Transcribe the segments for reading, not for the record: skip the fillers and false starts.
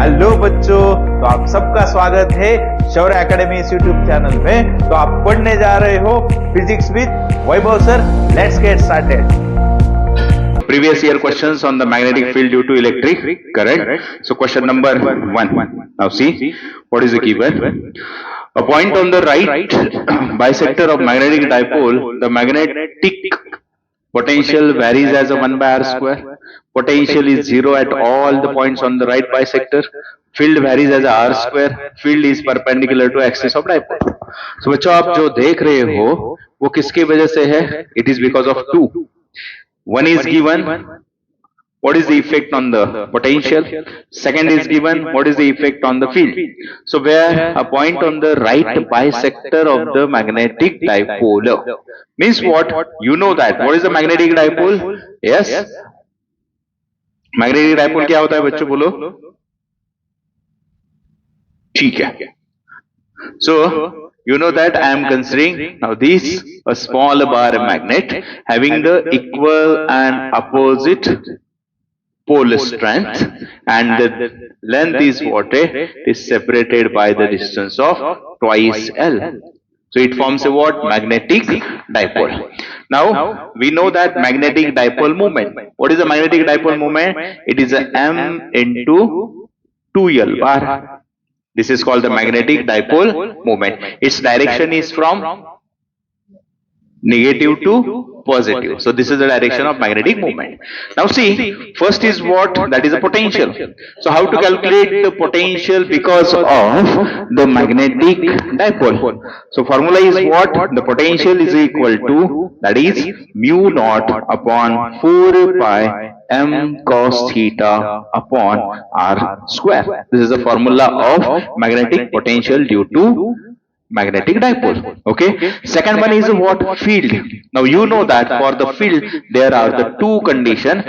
Hello बच्चों, तो आप सबका स्वागत है शौर्य एकेडमी इस यूट्यूब चैनल में। तो आप पढ़ने जा रहे हो physics with Vaibhav sir. Let's get started. Previous year questions on the magnetic field due to electric current. So question number 1. Now see what is the given. A point on the right bisector of magnetic dipole, the magnetic potential varies as a 1 by r square. Potential is 0 at all the points on the right bisector. Field varies as a r square. Field is perpendicular to axis of dipole. So बच्चों आप जो देख रहे हो वो किसकी वजह से है? It is because of two. One is given, what is the effect on the potential? Second is given, what is the effect on the field? So where a point on the right bisector of the magnetic dipole means what? You know that. What is the magnetic dipole? Yes? Magnetic dipole क्या होता है बच्चों बोलो? ठीक है. So you know that I am considering now this a small bar magnet having the equal and opposite pole strength, and the length is what? It is separated by the distance of twice L. So it forms a what? Magnetic dipole. Now we know that magnetic dipole moment. What is the magnetic dipole moment? It is a m into 2L bar. This is called the magnetic dipole moment. Its direction is from negative to positive. So this is the direction of magnetic moment. Now see, first is what? That is a potential. So how to calculate the potential because of the magnetic dipole? So formula is what? The potential is equal to, that is mu naught upon 4 pi m cos theta upon r square. This is the formula of magnetic potential due to magnetic dipole. Okay. Second one is what? Field. Now you know that for the field there are the two conditions.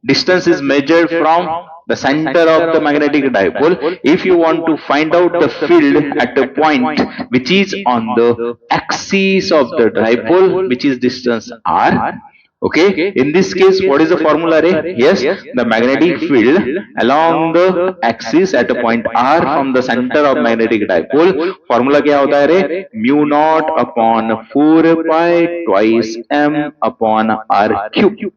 Distance is measured from the center of the magnetic dipole. If you want to find out the field at a point which is on the axis of the dipole, which is distance r. Okay, in this case what is the formula? Yes, the magnetic field along the axis at a point r from the center of magnetic dipole, formula क्या होता है रे? Mu naught upon 4 pi twice m upon r cube.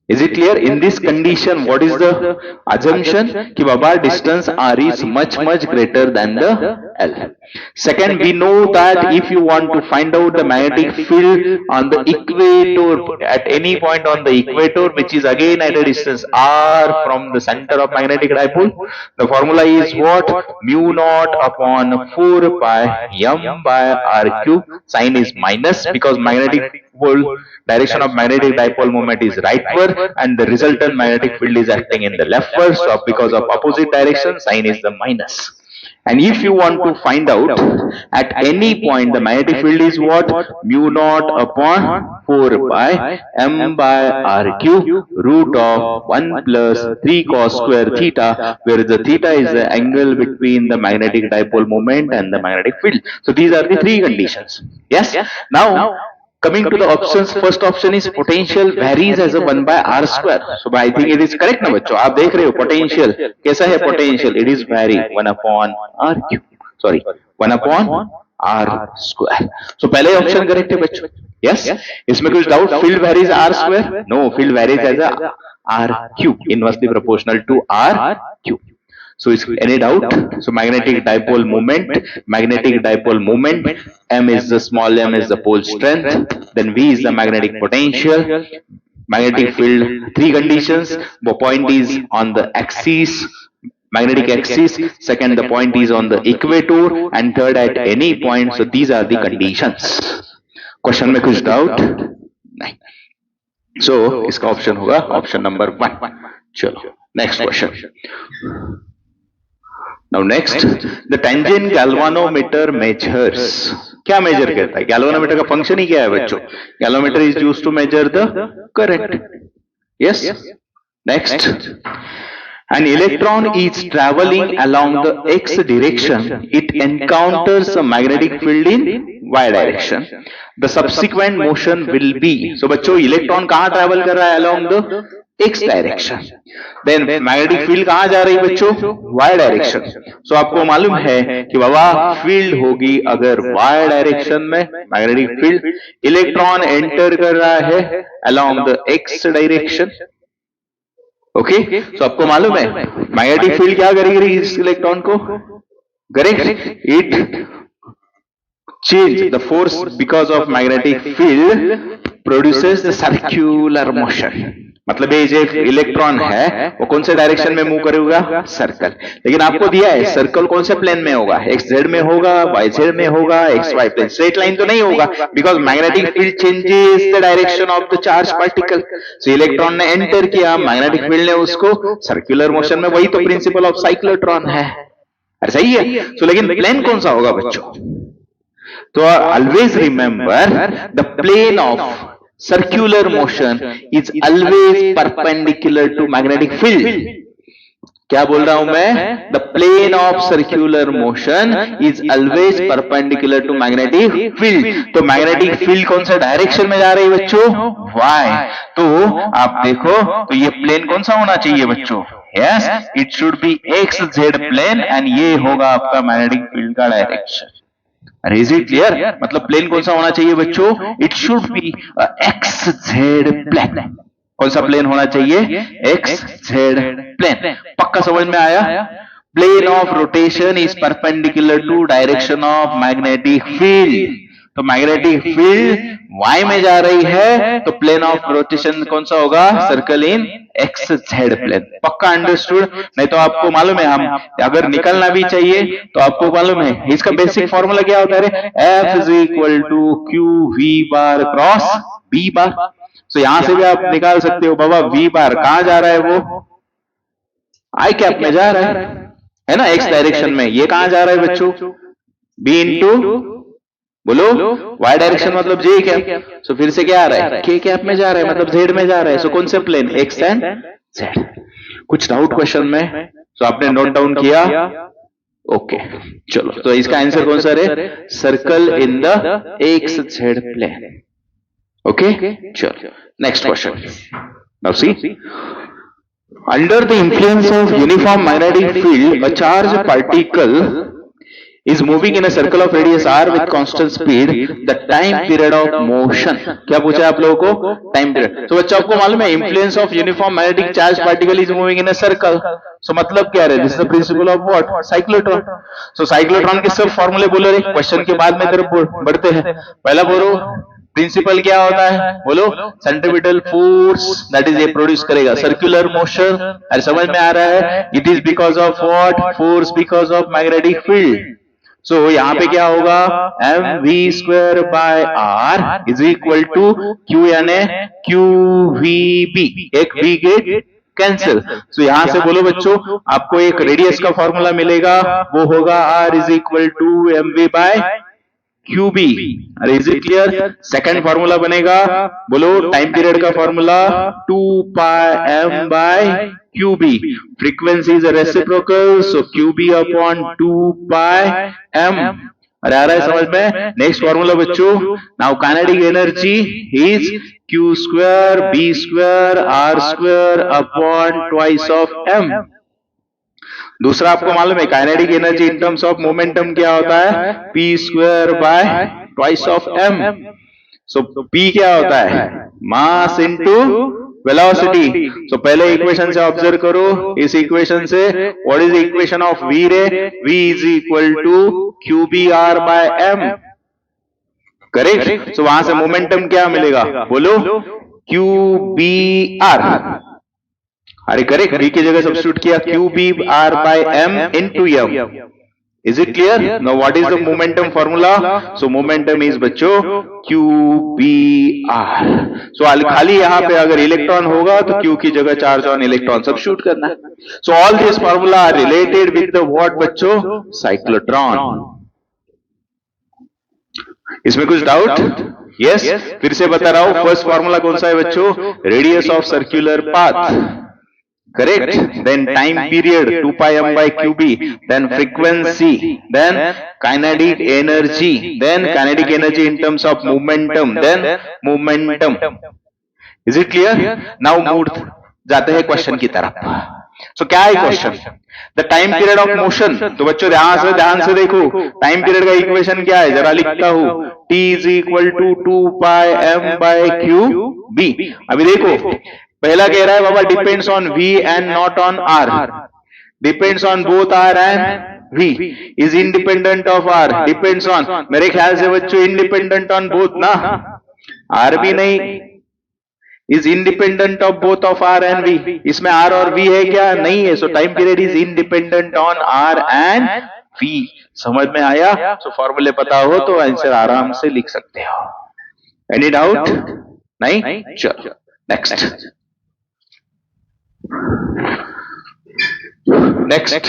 Is it clear? In this condition, what is the assumption? कि बाबा distance r is much greater than the L. Second, we know that if you want to find out the magnetic field on the equator, at any point on the equator, which is again at a distance r from the center of magnetic dipole, the formula is what? Mu naught upon 4 pi m by r cube. Sign is minus because magnetic pole direction of magnetic dipole moment is rightward and the resultant magnetic field is acting in the leftward. So because of opposite direction, sign is the minus. And if you want to find out at any point the magnetic field is what? Mu naught upon 4 pi m by r cube root of 1 plus 3 cos square theta, where the theta is the angle between the magnetic dipole moment and the magnetic field. So these are the three conditions. Yes? Now coming to the options, first option is potential varies as a 1 by r square. So I think it is correct ना बच्चों? आप देख रहे हो potential कैसा है? Potential it is vary 1 upon r cube. Sorry, 1 upon r square. So पहले option correct है बच्चों? Yes. इसमें कुछ doubt? Field varies r square? No, field varies as a r cube, inversely proportional to r cube. So is any doubt? So magnetic dipole moment, m is the small m is the pole strength, then v is the magnetic potential, magnetic field, three conditions. The point is on the axis, magnetic axis, second the point is on the equator, and third at any point. So these are the conditions. Question में कुछ doubt? नहीं. So इसका option होगा option number 1. चलो next question. Now next, the tangent galvanometer measures. क्या major करता है? Galvanometer का फंक्शन ही क्या है बच्चों? Galvanometer is used to measure the current. Yes. Next, an electron is traveling along the x direction. It encounters a magnetic field in y direction. The subsequent motion will be. So बच्चों electron कहाँ travel कर रहा है? along the X direction. Then magnetic field कहां जा रही बच्चों? Y direction. सो आपको मालूम है कि बाबा फील्ड होगी अगर वाई डायरेक्शन में मैग्नेटिक फील्ड, इलेक्ट्रॉन एंटर कर रहा है along the X direction. Okay, so आपको मालूम है मैग्नेटिक फील्ड क्या करेगी इस इलेक्ट्रॉन को? Correct, it change the force because of magnetic field produces the circular motion। मतलब ये जो इलेक्ट्रॉन है वो कौन से डायरेक्शन में मूव करेगा? सर्कल। लेकिन आपको दिया है सर्कल कौन से प्लेन में होगा? एक्स जेड में होगा, वाई जेड में होगा, X Y plane. Straight line तो नहीं होगा because magnetic field changes the direction of the charge particle. So electron ने एंटर किया, मैग्नेटिक फील्ड ने उसको सर्कुलर मोशन में, वही तो प्रिंसिपल ऑफ साइक्लोट्रॉन है। अरे सही है। सो लेकिन प्लेन कौन सा होगा बच्चों? So always remember the plane of circular motion is always perpendicular to magnetic field। क्या बोल रहा हूं मैं? The plane of circular motion is always perpendicular to magnetic field। तो magnetic field कौन सा डायरेक्शन में जा रही है बच्चों? Y। तो आप देखो तो ये प्लेन कौन सा होना चाहिए बच्चों? Yes, it should be XZ plane and ये होगा आपका मैग्नेटिक फील्ड का डायरेक्शन। अरे इज इट क्लियर? मतलब प्लेन कौन सा होना चाहिए बच्चों? It should be X Z plane. कौन सा प्लेन होना चाहिए? X Z plane. पक्का समझ में आया? Plane of rotation is perpendicular to direction of magnetic field. तो मैग्नेटिक फील्ड वाई में जा रही है तो प्लेन ऑफ रोटेशन कौन सा होगा? Circle in X Z plane. पक्का अंडरस्टूड? नहीं तो आपको मालूम है, हम अगर निकलना भी चाहिए तो आपको मालूम है इसका बेसिक फॉर्मूला क्या होता है? F is equal to Q V bar cross B bar. तो यहां से भी आप निकाल सकते हो बाबा वी बार कहां जा रहा है? वो आई कैप में जा रहा है ना, एक्स डायरेक्शन में। ये कहां जा रहा है बच्चों? बी इंटू बोलो वाई डायरेक्शन मतलब जे कैप। सो फिर से क्या आ रहा है? के कैप में जा रहा है मतलब जेड में जा रहा है। सो कौन से प्लेन? X and Z. कुछ डाउट क्वेश्चन में? सो आपने नोट डाउन किया? ओके, चलो तो इसका आंसर कौन सा है? Circle in the X Z plane. Okay, चलो next question. Now see, under the influence of uniform magnetic field, a charged particle is moving in a circle of radius r with constant speed। the time period of motion क्या पूछा है आप लोगों को? Time period. तो बच्चों आपको मालूम है influence of uniform magnetic charge particle is moving in a circle. So मतलब क्या है? This is the principle of what? Cyclotron. So cyclotron के सब फॉर्मूले बोलो रे, क्वेश्चन के बाद में तरफ बढ़ते हैं। पहला बोलो प्रिंसिपल क्या होता है? बोलो सेंट्रीपिटल फोर्स दैट इज ये प्रोड्यूस करेगा सर्कुलर मोशन। अरे समझ में आ रहा है? It is because of what? Force because of magnetic field. So यहाँ पे क्या होगा? M V square by R is equal to Q यानी क्यू वी बी। एक वी गेट कैंसिल। सो यहां से बोलो बच्चों आपको एक रेडियस का फॉर्मूला मिलेगा, वो होगा R is equal to M V by Q B. अरे is it clear? Second formula बनेगा, बोलो टाइम पीरियड का formula 2 pi M by Q B. Frequency is reciprocal, so Q B upon 2 pi M. अरे आ रहा है समझ में? नेक्स्ट फॉर्मूला बच्चों, now kinetic energy is Q square B square R square upon twice of M. दूसरा आपको मालूम है kinetic energy in terms of momentum क्या होता है? P square by twice of M. So P क्या होता है? Mass into velocity. सो पहले इक्वेशन से ऑब्जर्व करो, इस इक्वेशन से what is the equation of V रे? V is equal to Q B R by M. Correct? So वहां से मोमेंटम क्या मिलेगा? बोलो क्यू बी आर। अरे करेक्ट, वी की जगह सब्स्टिट्यूट किया Q B R by M into M. Is it clear? Now what is the momentum formula? So momentum is बच्चों क्यू बी आर। सो खाली यहां पे अगर इलेक्ट्रॉन होगा तो क्यू की जगह चार्ज ऑन इलेक्ट्रॉन सब्स्टिट्यूट करना है। So all this formula are related with the what बच्चों? साइक्लोट्रॉन। इसमें कुछ डाउट? यस, फिर से बता रहा हूं, फर्स्ट फॉर्मूला कौन सा है बच्चों? Radius of circular path. Correct? Then time period 2 pi m by qb, then frequency, then kinetic energy, then kinetic energy in terms of momentum, then momentum. Is it clear? Now move जाते हैं question की तरफ। सो क्या है question? The time period of motion. तो बच्चों ध्यान से देखो, टाइम पीरियड का इक्वेशन क्या है, जरा लिखता हूं, t is equal to 2πm/q b। अभी देखो, पहला कह रहा है बाबा depends on v and not on r, depends on both r and v, is independent of r, depends on, मेरे ख्याल से बच्चों इंडिपेंडेंट ऑन बोथ ना, r भी नहीं, is independent of both of r and v, इसमें r और v है क्या? नहीं है। So time period is independent on r and v। समझ में आया? सो फॉर्मूले पता हो तो आंसर आराम से लिख सकते हो। Any doubt? नहीं? चलो next. Next,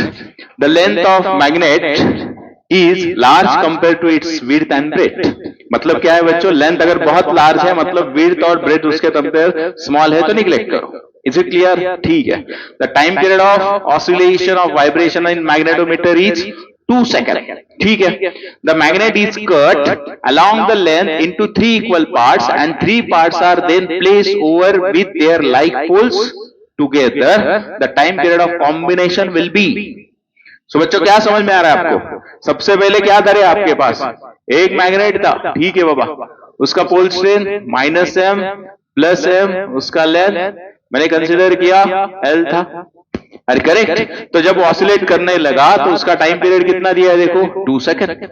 the length of magnet is large compared to its width and breadth। मतलब क्या है बच्चों? लेंथ अगर बहुत लार्ज है मतलब विड्थ और ब्रेथ उसके कंपेयर स्मॉल है तो निग्लेक्ट करो। Is it clear? ठीक है। The time period of oscillation of vibration in magnetometer is 2 second. ठीक है। The magnet is cut along the length into 3 equal parts and 3 parts are then placed over with their like poles together, the time period of combination will be। सो बच्चों क्या समझ में आ रहा है आपको? सबसे पहले क्या करे, आपके पास एक मैग्नेट था, ठीक है बाबा, उसका पोल स्ट्रेन -m + m, उसका लेंथ मैंने कंसीडर किया l था। अरे करेक्ट। तो जब ऑसिलेट करने लगा तो उसका टाइम पीरियड कितना दिया है देखो, 2 सेकंड।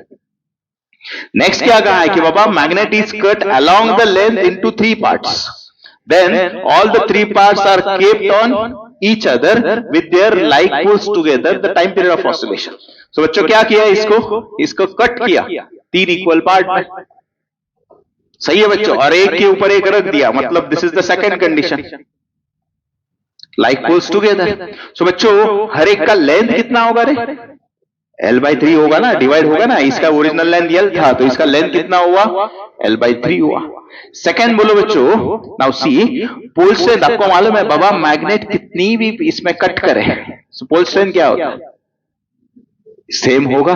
नेक्स्ट क्या कहा है कि बाबा magnet is cut along the length into 3 parts, then all the 3 parts are kept on each other with their like poles together, the time period of oscillation। so बच्चों क्या किया, इसको कट किया 3 इक्वल पार्ट में। सही है बच्चों? और एक के ऊपर एक रख दिया, मतलब this is the second condition, like poles together. So बच्चों हर एक का लेंथ कितना होगा रे? l/3 होगा ना, डिवाइड होगा ना, इसका ओरिजिनल लेंथ l था तो इसका लेंथ कितना हुआ? l/3 हुआ। सेकंड बोलो बच्चों, नाउ सी पोल स्ट्रेंथ। आपको मालूम है बाबा मैग्नेट कितनी भी इसमें कट करे, सो पोल स्ट्रेंथ क्या होता है? सेम होगा।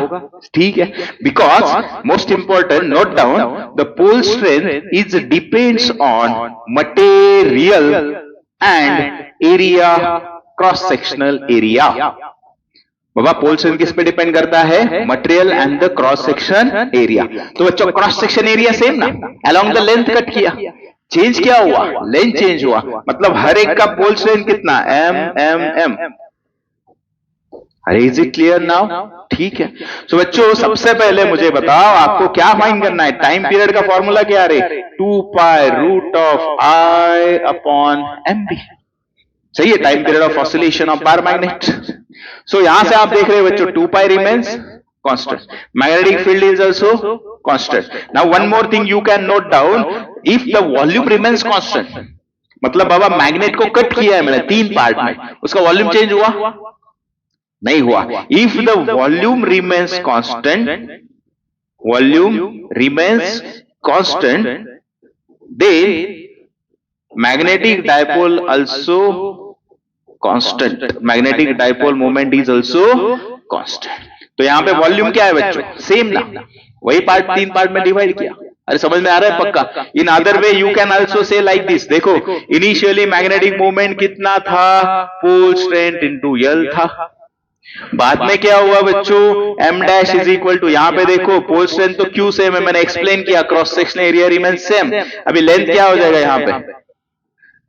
ठीक है। Because most important, note down, the pole strength is depends on material and area, cross sectional area. बाबा पोल स्ट्रेंथ किस पे डिपेंड करता है? Material and the cross section area. तो बच्चों क्रॉस सेक्शन एरिया सेम ना, अलोंग द लेंथ कट किया, change क्या हुआ? लेंथ चेंज हुआ, मतलब हर एक का पोल स्ट्रेंथ कितना? m। अरे इज इट क्लियर नाउ? ठीक है। सो बच्चों सबसे पहले मुझे बताओ आपको क्या फाइंड करना है? टाइम पीरियड का फॉर्मूला क्या रे? 2π√I/mb। सही है, time period of oscillation of bar magnet. So यहां से आप देख रहे हो बच्चों 2π remains constant, magnetic field is also constant. Now one more thing you can note down, if the volume remains constant, मतलब बाबा मैग्नेट को कट किया है मैंने 3 पार्ट में, उसका वॉल्यूम चेंज हुआ? नहीं हुआ। If the volume remains constant, then magnetic dipole also constant, magnetic dipole moment is also constant। तो यहां पे वॉल्यूम क्या है बच्चों? सेम ना, वही पार्ट 3 पार्ट में डिवाइड किया। अरे समझ में आ रहा है पक्का? In other way you can also say like this, देखो इनिशियली मैग्नेटिक मूवमेंट कितना था? पोल स्ट्रेंथ इनटू l था। बाद में क्या हुआ बच्चों? m' इज इक्वल टू, यहां पे देखो पोल स्ट्रेंथ तो q सेम है, मैंने एक्सप्लेन किया, cross section area remains same. अभी लेंथ क्या हो जाएगा यहां पे?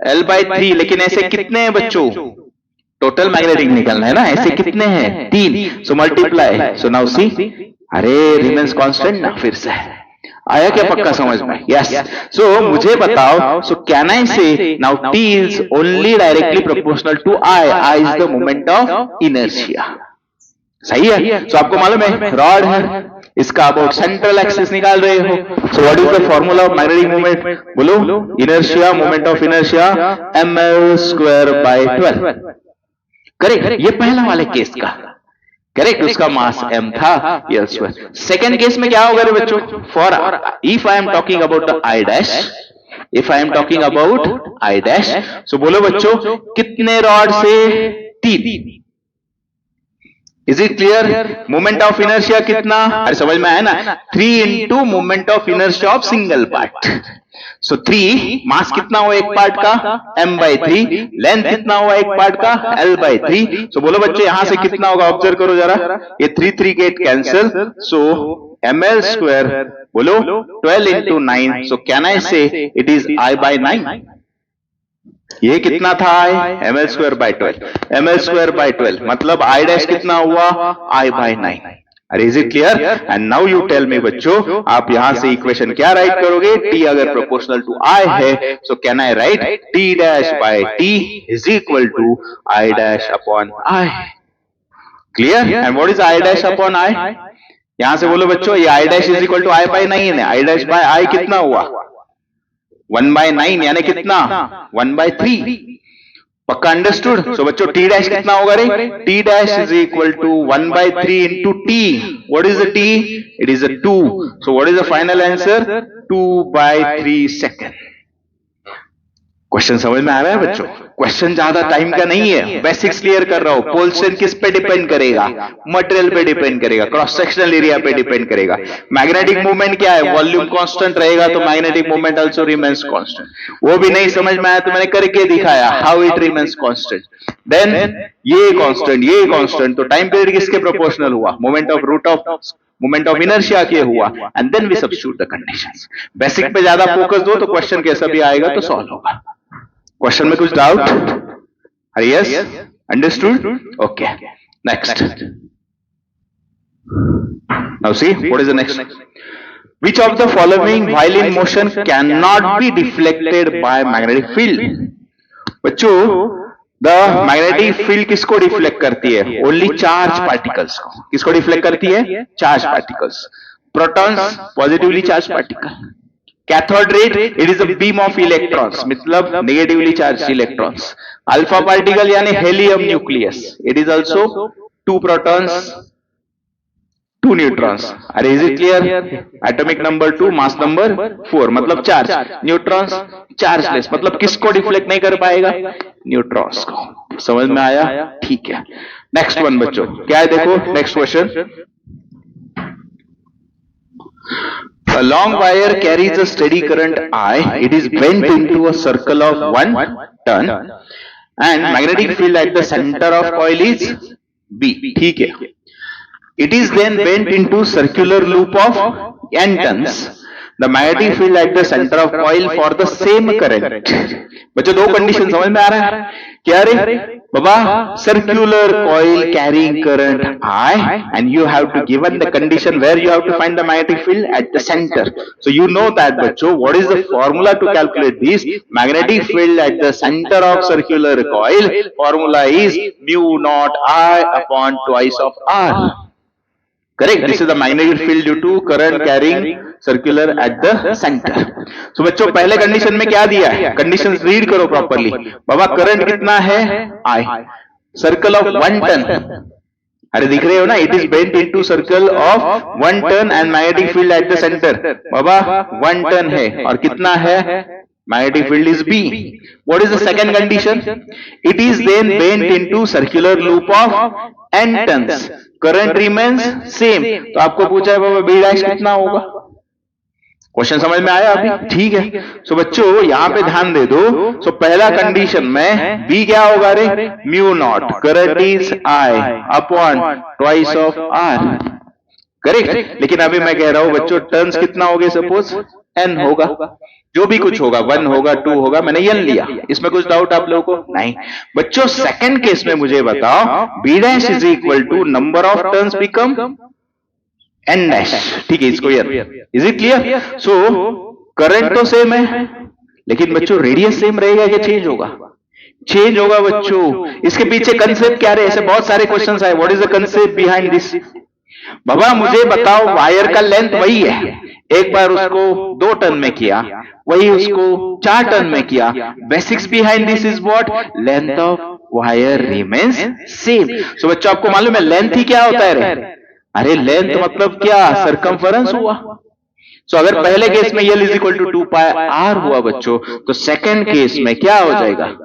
l/3। लेकिन ऐसे कितने हैं बच्चों? टोटल मैग्नेटिक निकलना है ना, ऐसे कितने हैं? 3। So multiply, so now see, अरे रिमेन्स कांस्टेंट ना, फिर से आया क्या पक्का समझ में? यस। सो मुझे बताओ, सो can I say now t is only directly proportional to I is the moment of inertia. सही है। सो आपको मालूम है रॉड है, इसका अबाउट सेंट्रल एक्सिस निकाल रहे हो। So what is the formula of magnetic moment? बोलो, inertia, moment of inertia ml²/12। Correct, ये पहला वाले केस का करेक्ट, उसका मास m था, l²। सेकंड केस में क्या होगा रे बच्चों? For if I am talking about the I', so बोलो बच्चों कितने रॉड से? 3। Is it clear? Moment of inertia कितना? अरे समझ में आया ना, 3 into moment of inertia of single part. So 3 mass कितना हुआ एक पार्ट का? m/3। लेंथ कितना हुआ एक पार्ट का? l/3। सो बोलो बच्चों यहां से कितना होगा? ऑब्जर्व करो जरा, ये 3 गेट कैंसिल, सो ml स्क्वायर बोलो 12 इंटू 9। सो कैन आई से इट इज I/9? ये कितना था? I ml square by 12, ml square by 12 मतलब I डैश कितना हुआ? I/9। अरे is it clear? And now you tell me बच्चों, आप यहां से इक्वेशन क्या राइट करोगे? t अगर प्रोपोर्शनल टू I है, so can I write t dash by t is equal to I dash upon I। Clear? And what is I dash upon I? यहां से बोलो बच्चों, ये I dash is equal to I/9 है। I dash by I कितना हुआ? 1/9 यानी कितना? 1/3। पक्का अंडरस्टूड? सो बच्चों टी डैश कितना होगा रे? T dash is equal to 1/3 into T. What is the T? It is a 2। So what is the final answer? 2/3 second. Question समझ में आ रहा है बच्चों? क्वेश्चन ज्यादा टाइम का नहीं है, बेसिक्स क्लियर कर रहा हूं। पोल्सन किस पे डिपेंड करेगा? मटेरियल पे डिपेंड करेगा, क्रॉस सेक्शनल एरिया पे डिपेंड करेगा। मैग्नेटिक मूवमेंट क्या है? वॉल्यूम कांस्टेंट रहेगा तो magnetic movement also remains constant. वो भी नहीं समझ में आया तो मैंने करके दिखाया how it remains constant. Then ये कांस्टेंट तो टाइम पीरियड किसके प्रोपोर्शनल हुआ? मोमेंट ऑफ इनर्शिया के हुआ। And then we substitute the conditions. Basic पे ज्यादा फोकस दो तो क्वेश्चन कैसा भी आएगा तो सॉल्व होगा। क्वेश्चन में कुछ doubt? Yes, understood? Okay, next. Now see what is the next? Which of the following while in motion cannot be deflected by magnetic field? बच्चों द मैग्नेटिक फील्ड किसको डिफ्लेक्ट करती है? ओनली चार्ज पार्टिकल्स को। किसको deflect करती है? Charge particles. Protons positively charge particle. Cathode ray it is a beam of electrons मतलब negatively charge electrons. Alpha particle यानी helium nucleus, it is also 2 protons 2 neutrons. अरे is it clear? Atomic number 2 mass number 4 मतलब charge. Neutrons chargeless मतलब किसको deflect नहीं कर पाएगा? Neutrons को। समझ में आया? ठीक है। नेक्स्ट वन बच्चों क्या है देखो, next question. A long wire carries a steady current I. It is bent into a circle of 1 ton and magnetic field at the center of coil is B. ठीक है। It is then bent into circular loop of n tons. The magnetic field at the center of coil for the same current. बच्चों दो condition समझ में आ रहा है क्या रे? बाबा circular coil carrying current I and you have to given the condition where you have to find the magnetic field at the center. So you know that बच्चों what is the formula to calculate this? Magnetic field at the center of circular coil formula is mu naught I upon twice of R. Correct? This is the magnetic field due to current carrying circular at the center. So बच्चों पहले condition में क्या दिया है? Conditions read करो properly. बाबा current कितना है? I. Circle of 1 turn. अरे दिख रहे हो ना? It is bent into circle of 1 turn and magnetic field at the center. बाबा 1 टन है और कितना है? Magnetic field is B. What is the second condition? It is then bent into circular loop of n tons. Current remains same. तो आपको पूछा है बाबा B dash कितना होगा? क्वेश्चन समझ में आया अभी? ठीक है। सो बच्चों यहां पे ध्यान दे दो। सो पहला कंडीशन में B क्या होगा रे? Mu naught current is I upon twice of R। Correct? लेकिन अभी मैं कह रहा हूं बच्चों टर्न्स कितना हो गए? सपोज n होगा, जो भी कुछ होगा 1 होगा 2 होगा, मैंने n लिया। इसमें कुछ डाउट आप लोगों को? नहीं। बच्चों सेकंड केस में मुझे बताओ B dash is equal to number of turns become n dash. ठीक है, इसको n। Is it clear? So current तो सेम है लेकिन बच्चों रेडियस सेम रहेगा कि चेंज होगा? चेंज होगा बच्चों। इसके पीछे कंसेप्ट क्या रहे? ऐसे बहुत सारे क्वेश्चंस आए। What is the concept behind this? बाबा मुझे बताओ वायर का लेंथ वही है, एक बार उसको 2 टन में किया, वही उसको 4 टन में किया। Basics behind this is what? Length of wire remains same. So बच्चों आपको मालूम है लेंथ ही क्या होता है रे? अरे लेंथ मतलब क्या? सरकमफरेंस हुआ। सो अगर पहले केस में L is equal to 2 pi R हुआ बच्चों, तो सेकंड केस में क्या हो जाएगा?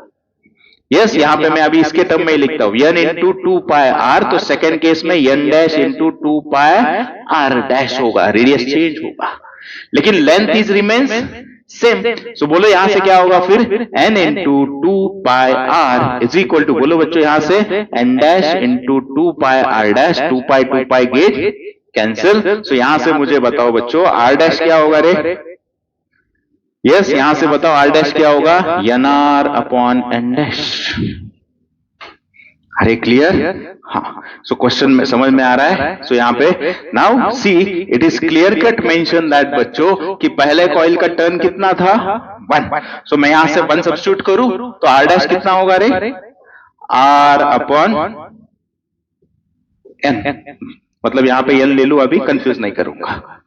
यस यहाँ पे मैं अभी इसके टर्म में ही लिखता हूं n इंटू 2 पाई आर, तो सेकेंड केस में n dash into 2 pi R dash होगा, रेडियस चेंज होगा लेकिन length is remains same. So बोलो यहां से क्या होगा फिर n into 2 pi R is equal to, बोलो बच्चों यहां से n dash into 2 pi R dash, 2 pi get cancel. So यहां से मुझे बताओ बच्चों r डैश क्या होगा रे? यस यहां से बताओ r डैश क्या होगा? nr upon n dash. अरे क्लियर? हाँ, सो क्वेश्चन में समझ में आ रहा है। सो यहाँ पे now see it is clear cut mention that बच्चों कि पहले कॉइल का टर्न कितना था 1। सो मैं यहां से 1 सब्स्टिट्यूट करूं तो r डैश कितना होगा रे? r अपॉन n, मतलब यहां पे n ले लूं, अभी कंफ्यूज नहीं करूंगा।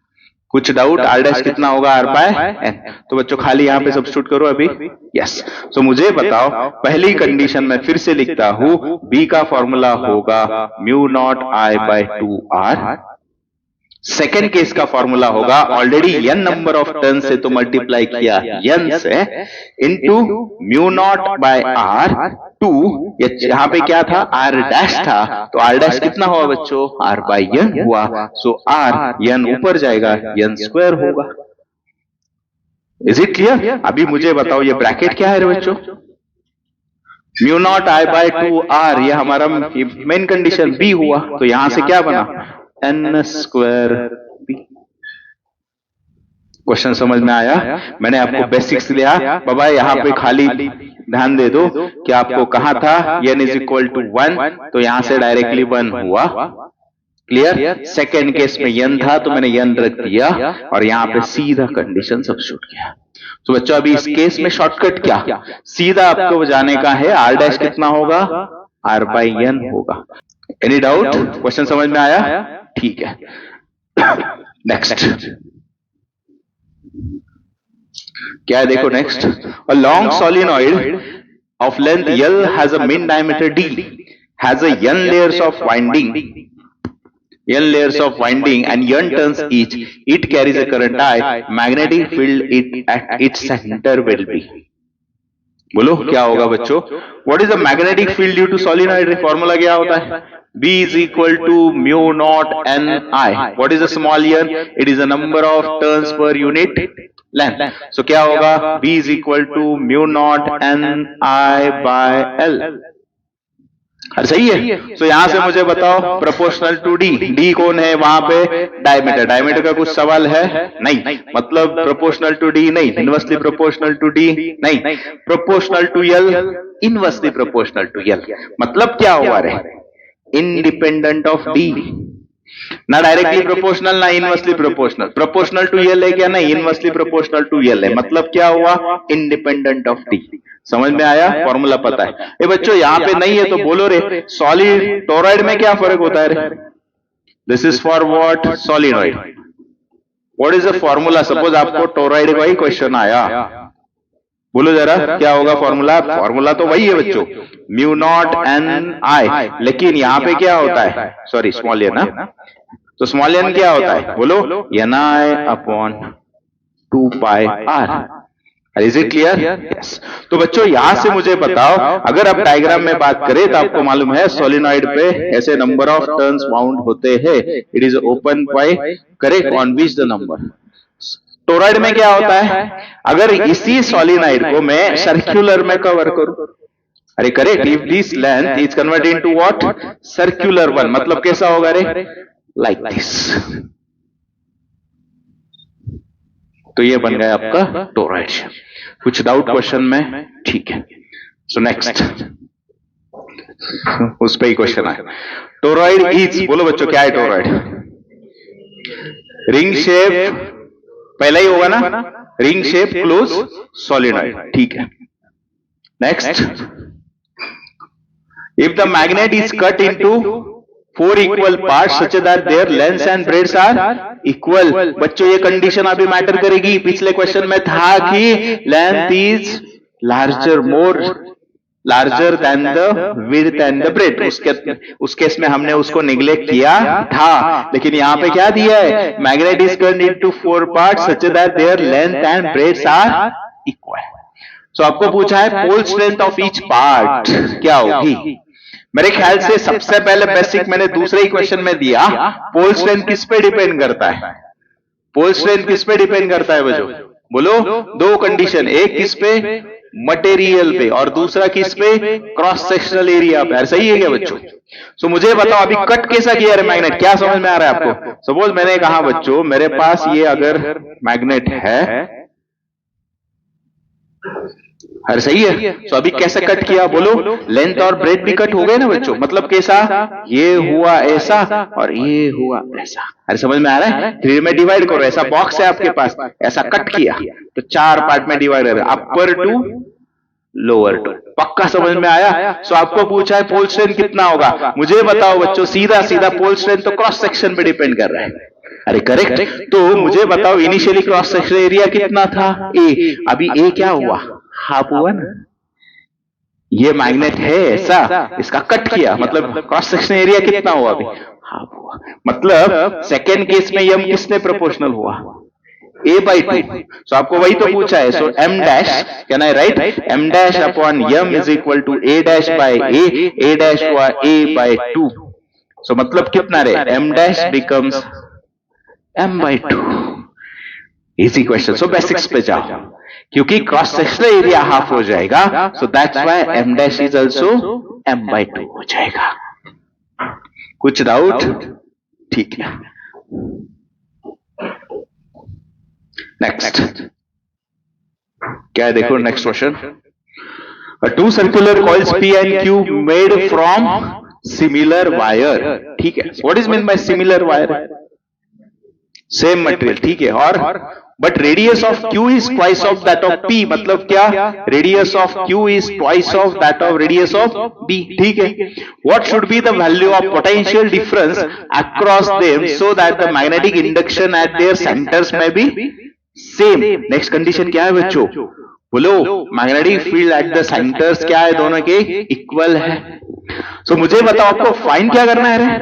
कुछ डाउट? r डैश कितना होगा r बाय n, तो बच्चों खाली यहां पे सब्स्टिट्यूट करो अभी। यस, सो मुझे बताओ पहली कंडीशन में फिर से लिखता हूं, b का फॉर्मूला होगा mu naught i by 2r। Second case का फॉर्मूला होगा already n number of turn से तो मल्टीप्लाई किया n से into mu naught by r 2, यहां पे क्या था r डैश था, तो r डैश कितना हुआ बच्चों? r बाय n हुआ। सो r n ऊपर जाएगा, n स्क्वायर होगा। Is it clear? अभी मुझे बताओ ये ब्रैकेट क्या है बच्चों? Mu naught i by 2r, ये हमारा मेन कंडीशन b हुआ, तो यहां से क्या बना? n square b। क्वेश्चन समझ में आया? मैंने आपको बेसिक्स लिया बाबा, यहाँ पे खाली ध्यान दे दो कि आपको कहा था n इज इक्वल टू 1, तो यहां से डायरेक्टली 1 हुआ। क्लियर? सेकेंड केस में n था तो मैंने n रख दिया और यहाँ पे सीधा कंडीशन सब्स्टिट्यूट किया। तो बच्चों अभी इस केस में शॉर्टकट क्या? सीधा आपको जाने का है, r डैश कितना होगा? r बाई n होगा। Any doubt? क्वेश्चन समझ में आया? ठीक है, नेक्स्ट क्या है देखो next. A long solenoid of length L has a mean diameter D, has a n layers of winding and n turns each. It carries a current I. Magnetic field at its center will be. बोलो क्या होगा बच्चों? What is the magnetic field due to solenoid? Formula क्या होता है? B is equal to mu naught n I. What is the small n? It is the number of turns per unit length. So क्या होगा? B is equal to mu naught n I by L. अरे सही है। सो यहां से मुझे बताओ proportional to D, D कौन है वहां पे? डायमीटर। डायमीटर का कुछ सवाल है? नहीं, मतलब प्रोपोर्शनल टू डी नहीं, इनवर्सली प्रोपोर्शनल टू डी नहीं, proportional to L, inversely proportional to L. मतलब क्या हुआ रे? इंडिपेंडेंट ऑफ डी, ना डायरेक्टली प्रोपोर्शनल ना inversely proportional. Proportional to L है क्या? नहीं, इनवर्सली प्रोपोर्शनल टू एल है। मतलब क्या हुआ? Independent of D. समझ में आया? फॉर्मूला पता है? ए बच्चों यहाँ पे नहीं है तो बोलो रे, सॉलिड टोरॉइड में क्या फर्क होता है रे? This is for what? Solenoid. What is the formula? Suppose आपको टोरॉइड का ही क्वेश्चन आया, बोलो जरा क्या होगा फॉर्मूला? फॉर्मूला तो वही है बच्चों, म्यू नॉट एन आई, लेकिन यहाँ पे क्या होता है? सॉरी स्मॉल एन ना, तो स्मॉल एन क्या होता है? बोलो N I upon 2 pi R. Is it clear? Yes. तो बच्चों यहां से मुझे बताओ, अगर आप डायग्राम में बात करें तो आपको मालूम है सोलिनॉइड पे ऐसे नंबर ऑफ टर्न्स बाउंड होते हैं। It is open by, correct, on which the number. Toroid में क्या होता है? अगर इसी सोलिनॉइड को मैं सर्कुलर में कवर करूं, अरे correct, if this length is converted into what? Circular one. मतलब कैसा होगा रे? Like this. तो ये बन गया आपका टोरॉइड। कुछ डाउट क्वेश्चन में? ठीक है। सो नेक्स्ट उस पे ही क्वेश्चन है। टोरॉइड इज, बोलो बच्चों क्या है टोरॉइड? रिंग शेप, पहला ही होगा ना, रिंग शेप क्लोज सोलिनॉइड। ठीक है, next. If the magnet is cut into 4 equal parts such that their lengths and breadths are equal. बच्चों ये कंडीशन अभी मैटर करेगी। पिछले क्वेश्चन में था कि length is larger, more larger than the width and the breadth. उस case में हमने उसको निग्लेक्ट किया था, लेकिन यहां पे क्या दिया है? Magnet is cut into 4 parts such that their length and breadths are equal. So आपको पूछा है pole strength of each part क्या होगी। मेरे ख्याल से सबसे पहले बेसिक मैंने दूसरे ही क्वेश्चन में दिया, पोल स्ट्रेंथ किस पे डिपेंड करता है, पोल स्ट्रेंथ किस पे डिपेंड करता है बच्चों, बोलो। दो कंडीशन, एक किस पे, मटेरियल पे, और दूसरा किस पे, क्रॉस सेक्शनल एरिया पे। सही है क्या बच्चों? सो मुझे बताओ अभी कट कैसा किया है मैग्नेट, क्या समझ में आ रहा है आपको? सपोज मैंने कहा बच्चों मेरे पास ये अगर मैग्नेट है, अरे सही है, तो अभी कैसे कट किया बोलो, लेंथ और ब्रेथ भी कट हो गए ना बच्चों, मतलब कैसा, ये हुआ ऐसा और ये हुआ ऐसा। अरे समझ में आ रहा है? 3 में डिवाइड करो, ऐसा बॉक्स है आपके पास, ऐसा कट किया तो 4 पार्ट में डिवाइड कर, अपर टू लोअर टू। पक्का समझ में आया? सो आपको पूछा है पोल स्ट्रेंथ कितना होगा, मुझे बताओ बच्चों, सीधा सीधा पोल स्ट्रेंथ तो क्रॉस सेक्शन पे डिपेंड कर रहा है। अरे करेक्ट, तो मुझे बताओ इनिशियली क्रॉस सेक्शन एरिया कितना था, ए, अभी ए क्या हुआ, हाफ हुआ ना। ये मैग्नेट है ऐसा, इसका कट किया, मतलब क्रॉस सेक्शन एरिया कितना हुआ अभी, हाफ हुआ। मतलब सेकेंड केस में यम किसने प्रोपोर्शनल हुआ, a by 2। सो आपको वही तो पूछा है, so m dash, can I write m dash upon m is equal to a dash by a dash हुआ a by 2। सो मतलब कितना रहे, m dash becomes m by 2। Easy question. So basics पे जाओ, क्योंकि क्रॉस सेक्शनल एरिया हाफ हो जाएगा, so that's why m dash is also m by 2 हो जाएगा। कुछ डाउट? ठीक है, नेक्स्ट क्या है देखो, next question, two circular coils P and Q made from similar wire. ठीक है, what is mean by similar wire, same material, ठीक है, और but radius of Q is twice of that of P, मतलब क्या, radius of Q is twice of that of radius of B। ठीक है, what should be the value of potential difference across them so that the magnetic induction eight there centres में B same. Next condition क्या है बच्चों, बोलो, magnetic field at the centres क्या है, दोनों के इक्वल है। सो मुझे बताओ आपको फाइंड क्या करना है,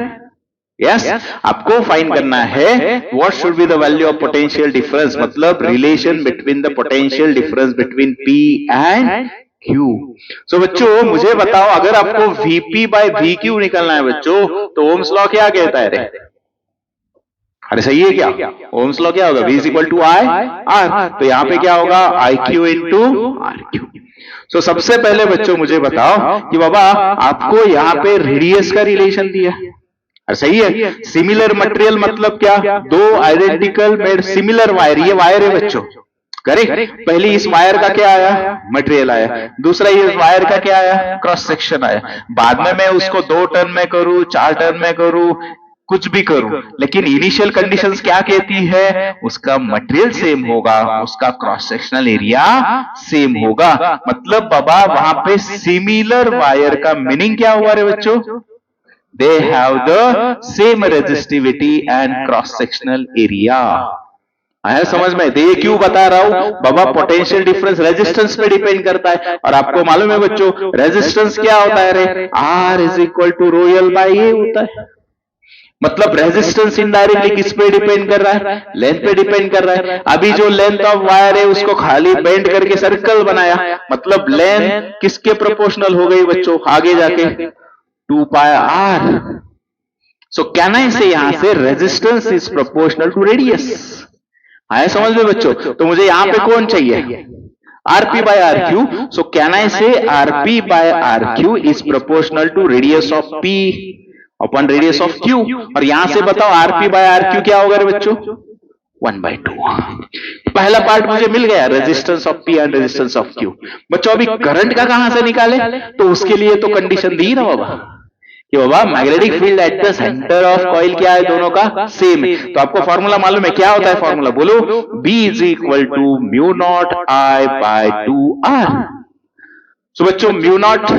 यस आपको फाइंड करना है what should be the value of potential difference, मतलब relation between the potential difference between P and Q। So बच्चों मुझे बताओ अगर आपको Vp बाय VQ निकलना है बच्चों, तो ओम्स लॉ क्या कहता है रे, अरे सही है क्या, ओम्स लॉ क्या होगा, V is equal to I R, तो यहां पे क्या होगा, IQ इंटू RQ। सो सबसे पहले बच्चों मुझे बताओ कि बाबा आपको यहाँ पे रेडियस का रिलेशन दिया, अरे सही है, सिमिलर मटेरियल मतलब क्या, दो आइडेंटिकल मेड सिमिलर वायर, ये वायर है बच्चों, करेक्ट। पहले इस वायर का क्या आया, मटेरियल आया, दूसरा इस वायर का क्या आया, क्रॉस सेक्शन आया। बाद में मैं उसको 2 टर्न में करूं, 4 टर्न में करूं, कुछ भी करूं, लेकिन इनिशियल कंडीशंस क्या कहती है, उसका मटेरियल सेम होगा, उसका क्रॉस सेक्शनल एरिया सेम होगा। मतलब बाबा वहां पे सिमिलर वायर का मीनिंग क्या हुआ रे बच्चों, they have the same resistivity and cross sectional area। आया समझ में? ये क्यों बता रहा हूं बाबा, पोटेंशियल डिफरेंस रेजिस्टेंस पे डिपेंड करता है, और आपको मालूम है बच्चों रेजिस्टेंस क्या होता है रे, R is equal to rho L by A होता है। मतलब रेजिस्टेंस इनडायरेक्टली किस पे डिपेंड कर रहा है, लेंथ पे डिपेंड कर रहा है। अभी जो लेंथ ऑफ वायर है उसको खाली बेंड करके सर्कल बनाया, मतलब लेंथ किसके प्रोपोर्शनल हो गई बच्चों, आगे जाके 2 pi R। So can I say यहां से resistance is proportional to radius. आया समझ में बच्चों? तो मुझे यहां पे कौन चाहिए, RP by RQ। So can I say RP by RQ is proportional to radius of P upon radius of Q। और यहां से बताओ RP by RQ क्या होगा रे बच्चों, 1/2। पहला पार्ट मुझे मिल गया, resistance of P and resistance of Q। बच्चों अभी करंट का कहां से निकाले, तो उसके लिए तो कंडीशन दी ना बाबा कि बाबा magnetic field at the centre of coil क्या है, दोनों का सेम है। तो आपको फॉर्मूला मालूम है, क्या होता है फॉर्मूला बोलो, B is equal to mu naught I by 2R। So बच्चों म्यू नॉट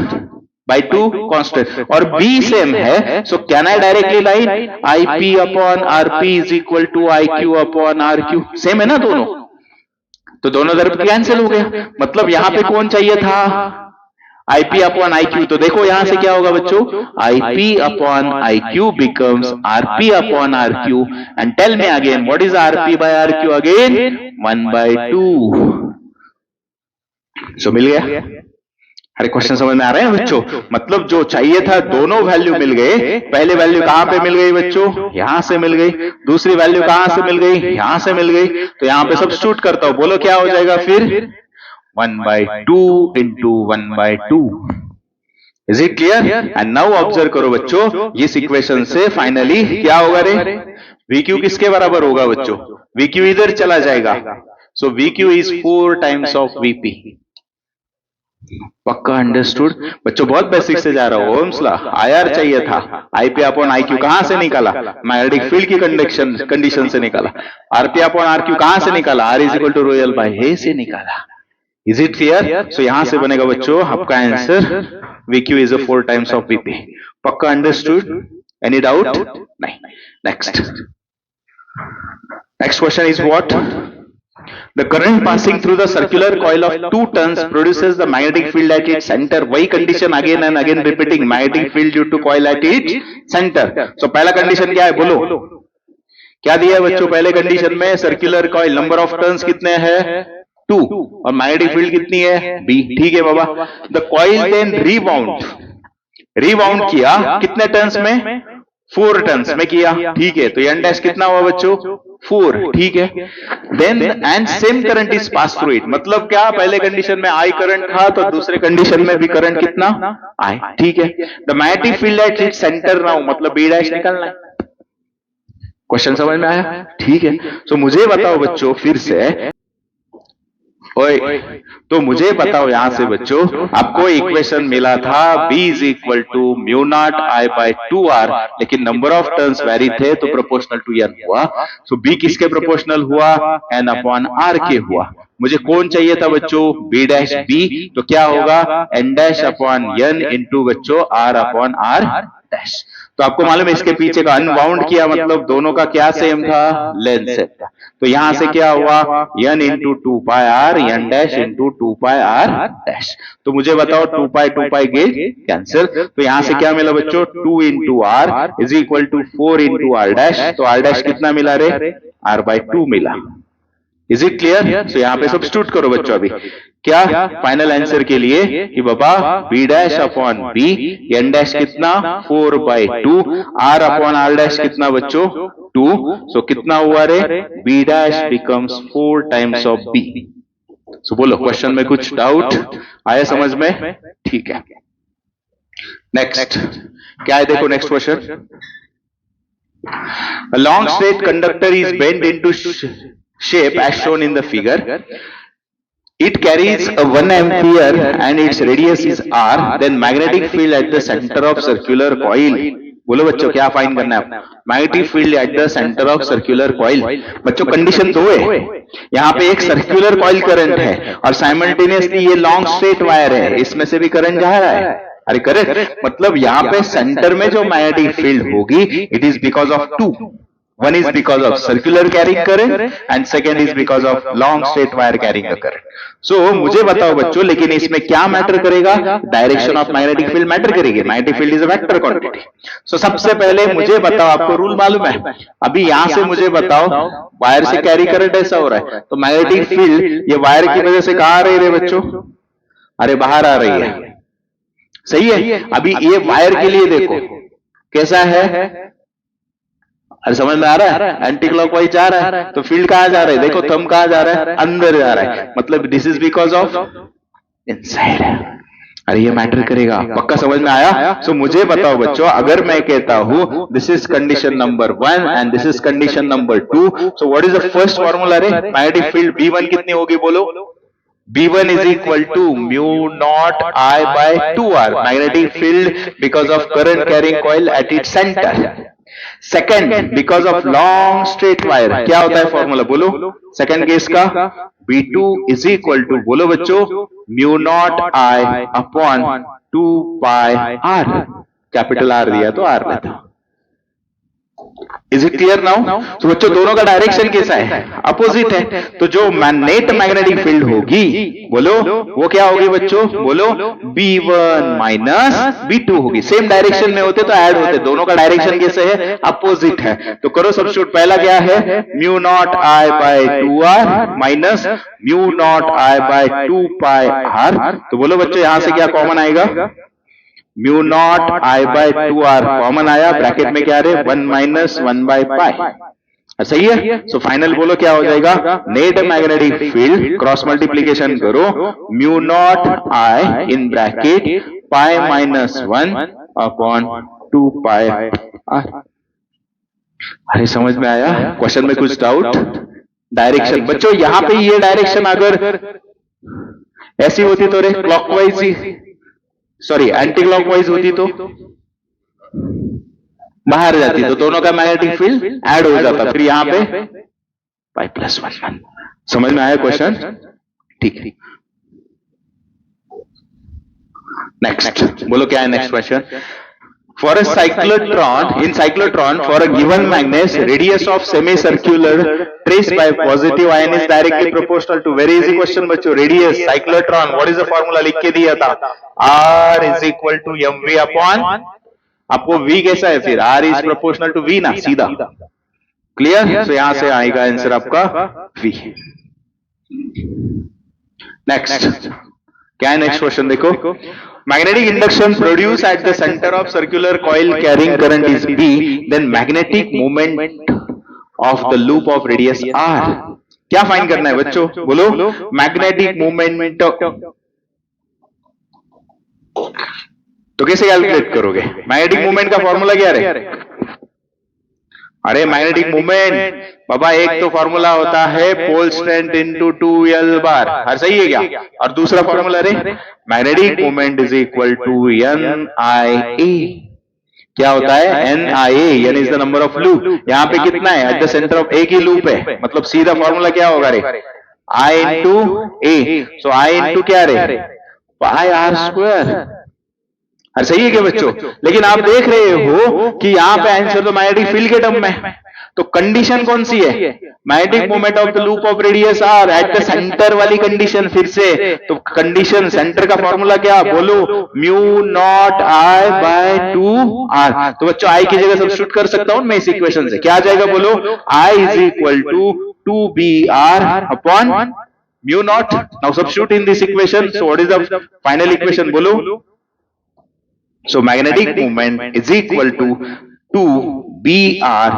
बाय 2 कांस्टेंट और B सेम है, so can I directly line IP upon RP is equal to IQ upon RQ, same है ना दोनों, तो दोनों तरफ cancel हो गया। मतलब यहां पे कौन चाहिए था, IP अपॉन IQ। तो देखो यहां से क्या होगा बच्चों, IP upon IQ becomes RP upon RQ। And tell me again what is RP by RQ, again 1/2। So मिल गया। अरे क्वेश्चन समझ में आ रहे हैं बच्चों? मतलब जो चाहिए था दोनों वैल्यू मिल गए। पहले वैल्यू कहां पे मिल गई बच्चों? यहां से मिल गई। दूसरी वैल्यू कहां से मिल गई? यहां से मिल गई। तो यहां पे सब्स्टिट्यूट करता हूं, बोलो क्या हो जाएगा फिर? 1/2 into 1/2। Is it clear? And now observe करो बच्चों, इस इक्वेशन से फाइनली क्या होगा रे? VQ किसके बराबर होगा बच्चों? VQ इधर चला जाएगा। सो VQ is 4 times of VP। पक्का अंडरस्टूड बच्चों? बहुत बेसिक से जा रहा हूं। ओम्स लॉ IR चाहिए था, IP अपॉन IQ कहां से निकाला? मैग्नेटिक फील्ड की कंडीशन से निकाला। RP अपॉन RQ कहां से निकाला? R is equal to rho L by A से निकाला। Is it clear? सो यहां से बनेगा बच्चों आपका answer VQ is 4 times of VP। पक्का अंडरस्टूड? Any doubt? नहीं। Next question is what? The current passing through the circular coil of 2 turns produces the magnetic field at its center. वही condition again and again repeating, magnetic field due to coil at its center. So पहला condition क्या है बोलो? क्या दिया है बच्चों पहले कंडीशन में? Circular coil, number of turns कितने हैं? 2, और मैग्नेटिक फील्ड कितनी है? B। ठीक है बाबा। द कॉइल देन रिबाउंड किया कितने टर्न्स में? 4 टर्न्स में किया। ठीक है, तो एन डैश कितना हुआ बच्चों? 4। ठीक है, then and same current is pass through it. मतलब क्या? पहले कंडीशन में I करंट था, तो दूसरे कंडीशन में भी करंट कितना? I। ठीक है, the magnetic field at its centre now, मतलब B डैश निकालना है। क्वेश्चन समझ में आया? ठीक है, तो मुझे बताओ बच्चों फिर से, ओए तो मुझे बताओ यहां से बच्चों, आपको इक्वेशन मिला था B is equal to mu naught I by 2R, लेकिन नंबर ऑफ टर्न्स वेरी थे तो प्रोपोर्शनल टू N हुआ। सो B किसके प्रोपोर्शनल हुआ? N अपॉन R के हुआ। मुझे कौन चाहिए था बच्चों? B dash B। तो क्या होगा? N dash upon N into बच्चों R अपॉन R डैश। तो आपको मालूम है इसके पीछे का अनबाउंड किया, मतलब दोनों का क्या सेम था? लेंथ सेम था। तो यहां से क्या हुआ? N into 2 pi R, N dash into 2 pi R dash. तो मुझे बताओ 2 पाई गेट कैंसिल। तो यहां से क्या मिला बच्चों? 2 into R is equal to 4 into R dash. तो R डैश कितना मिला रे? R बाई 2 मिला। Is it clear? सो यहां पे सब्स्टिट्यूट करो बच्चों अभी क्या फाइनल आंसर के लिए कि बाबा B dash upon B, N dash कितना? 4/2, R अपॉन R डैश कितना बच्चों? 2। सो कितना हुआ रे? B dash becomes 4 times of B। सो बोलो क्वेश्चन में कुछ डाउट आया समझ में? ठीक है, नेक्स्ट क्या है देखो next question. A long straight conductor is bent into shape as shown in the figure. It carries a 1 ampere and its radius is R. Then magnetic field at the center of circular coil. बोलो बच्चों क्या find करना है? Magnetic field at the centre of circular coil. बच्चों condition 2 है, यहाँ पे एक सर्कुलर कॉइल करंट है और साइमल्टेनियसली ये लॉन्ग स्ट्रेट वायर है, इसमें से भी करंट जा रहा है। अरे करेक्ट, मतलब यहाँ पे सेंटर में जो मैग्नेटिक फील्ड होगी it is because of 2। One is because of circular carrying current and second is because of long straight wire carrying a current. So मुझे बताओ बच्चों, लेकिन इसमें क्या मैटर करेगा? Direction of magnetic field matter करेगी। Magnetic field is a vector quantity. So सबसे पहले मुझे बताओ, आपको रूल मालूम है? अभी यहां से मुझे बताओ वायर से कैरी करंट ऐसा हो रहा है, तो मैग्नेटिक फील्ड ये वायर की वजह से कहां आ रही है बच्चों? अरे बाहर आ रही है, सही है। अभी ये वायर के लिए देखो कैसा है, अरे समझ में आ रहा है? एंटी क्लॉकवाइज जा रहा है, तो फील्ड कहां जा रहा है? देखो थंब कहां जा रहा है? अंदर जा रहा है, मतलब this is because of inside. अरे ये मैटर करेगा, पक्का समझ में आया? सो मुझे बताओ बच्चों, अगर मैं कहता हूं this is condition number 1 and this is condition number 2, so what is the first formula रे? मैग्नेटिक फील्ड B1 कितनी होगी बोलो? B1 is equal to mu naught I by 2R, magnetic field because of current carrying coil at its center. Second, because of long straight wire, क्या होता है formula बोलो? Second case का B2 is equal to बोलो बच्चों mu naught I upon 2 pi R। Capital R दिया तो R लेता। Is it clear now? तो बच्चों दोनों का डायरेक्शन कैसा है? अपोजिट है। तो जो नेट मैग्नेटिक फील्ड होगी, बोलो वो क्या होगी बच्चों? बोलो B1 माइनस B2 होगी। सेम डायरेक्शन में होते तो ऐड होते, दोनों का डायरेक्शन कैसे है? अपोजिट है। तो करो सब्स्टिट्यूट। पहला क्या है? Mu naught I by 2R minus mu naught I by 2 pi R। तो बोलो बच्चों यहां से क्या कॉमन आएगा? Mu naught I by 2R common आया, ब्रैकेट में क्या रहे? 1 माइनस 1 बाय पाई। सही है। सो फाइनल बोलो क्या हो जाएगा? Net magnetic field cross multiplication करो, mu naught I in bracket pi minus 1 upon 2 pi R। अरे समझ में आया? क्वेश्चन में कुछ डाउट? डायरेक्शन बच्चों यहां पे ये डायरेक्शन अगर ऐसी होती तो रे क्लॉकवाइज ही, सॉरी एंटी क्लॉकवाइज होती तो बाहर जाती, तो दोनों का मैग्नेटिक फील्ड ऐड हो जाता, फिर यहां पे पाई प्लस 1। समझ में आया क्वेश्चन? ठीक है। नेक्स्ट बोलो क्या है next question? For a cyclotron, in cyclotron, for a given magnet, radius of semicircular trace by positive ion is directly proportional to, very easy question बच्चों, radius cyclotron, what is the formula? लिख के दिया था, R is equal to mv upon, आपको V कैसा है फिर? R is proportional to V ना, सीधा। क्लियर? तो यहां से आएगा आंसर आपका V। नेक्स्ट क्या है नेक्स्ट क्वेश्चन? देखो, magnetic induction produced at the center of circular coil carrying current is B, then magnetic moment of the loop of radius R। क्या फाइंड करना है बच्चों? बोलो मैग्नेटिक मूवमेंट। तो कैसे कैलकुलेट करोगे? मैग्नेटिक मूवमेंट का फॉर्मूला क्या है? अरे मैग्नेटिक मूवमेंट बाबा एक तो फॉर्मूला होता है पोल स्ट्रेंथ इनटू 2L बार, हर सही है क्या? और दूसरा फॉर्मूला रे magnetic movement is equal to NIA। क्या होता है? NIA यानी is the number of loop. यहाँ पे कितना है? एट द सेंटर ऑफ एक ही लूप है, मतलब सीधा फॉर्मूला क्या होगा रे? I into A। So I into क्या रे? पाई R स्क्वायर। अरे सही है क्या बच्चों? लेकिन आप देख रहे हो कि यहाँ पे आंसर तो मैग्नेटिक फील्ड के टर्म में, तो कंडीशन कौन सी है? Magnetic moment of the loop of radius R eight the centre वाली कंडीशन। फिर से तो कंडीशन सेंटर का फॉर्मूला क्या? बोलो mu naught I by 2R। तो बच्चों I की जगह सब्स्टिट्यूट कर सकता हूं मैं इस इक्वेशन से, क्या आ जाएगा? बोलो I is equal to 2BR upon mu naught. Now substitute in this equation, so what is the final equation? बोलो so magnetic moment is equal to 2BR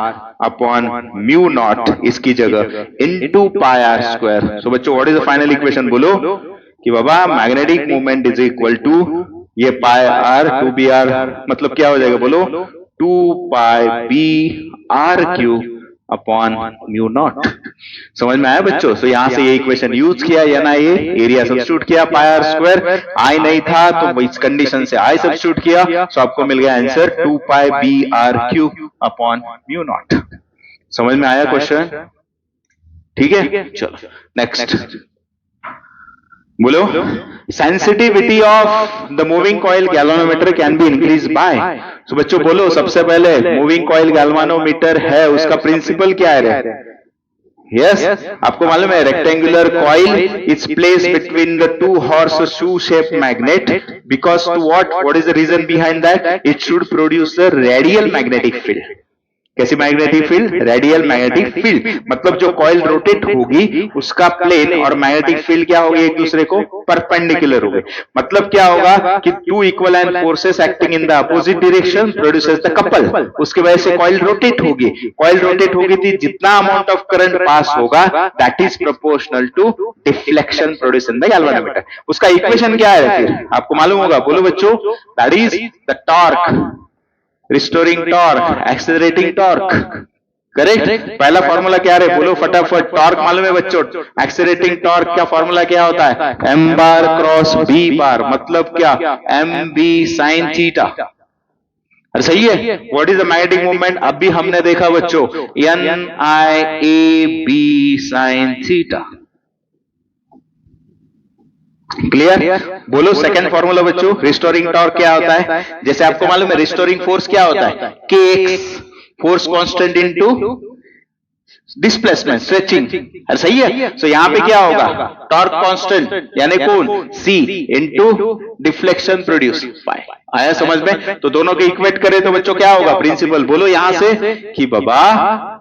upon mu naught इसकी जगह into pi R square। so बच्चों what is the final equation? बोलो कि बाबा magnetic moment is equal to ये pi R 2BR मतलब क्या हो जाएगा? बोलो 2 pi B R cube upon mu not. समझ में आया बच्चों? तो यहां से ये इक्वेशन यूज किया, NIA एरिया सब्स्टिट्यूट किया, पाई R स्क्वायर। I नहीं था तो इस कंडीशन से I सब्स्टिट्यूट किया, सो आपको मिल गया answer 2 pi B R cube upon mu not. समझ में आया क्वेश्चन? ठीक है, चलो नेक्स्ट बोलो sensitivity of the moving coil galvanometer can be increase by. तो बच्चों बोलो सबसे पहले मूविंग कॉइल गैल्वानोमीटर है, उसका प्रिंसिपल क्या है? यस आपको मालूम है rectangular coil is placed between the two horseshoe shape magnet because to what is the reason behind that? It should produce the radial magnetic field. कैसी magnetic field? Radial magnetic field. मतलब जो coil rotate होगी उसका plane और magnetic field क्या होगी? एक दूसरे को परपेंडिकुलर होगी। मतलब क्या होगा कि two equivalent forces acting in the opposite direction produces the couple. उसकी वजह से कॉइल रोटेट होगी। कॉइल रोटेट होगी थी, जितना अमाउंट ऑफ करंट पास होगा that is proportional to deflection produce in the galvanometer. उसका इक्वेशन क्या है फिर? आपको मालूम होगा, बोलो बच्चों। That is the torque, restoring torque, accelerating torque. Correct? पहला फॉर्मूला क्या है? बोलो फटाफट। टॉर्क मालूम है बच्चों? एक्सेलरेटिंग टॉर्क का फॉर्मूला क्या होता है? M बार क्रॉस B बार, मतलब क्या? MB sine theta. अरे सही है। What is the magnetic movement? अभी हमने देखा बच्चों NIAB साइन थीटा। क्लियर? बोलो सेकंड फॉर्मूला बच्चों, रिस्टोरिंग टॉर्क क्या होता है? जैसे आपको मालूम है रिस्टोरिंग फोर्स क्या होता है? KX। Force constant into displacement stretching, अरे सही है। सो यहां पे क्या होगा, टॉर्क कांस्टेंट यानी कौन, सी इनटू डिफ्लेक्शन प्रोड्यूस बाय। आया समझ में? तो दोनों के इक्वेट करें तो बच्चों क्या होगा, प्रिंसिपल बोलो यहां से कि बाबा,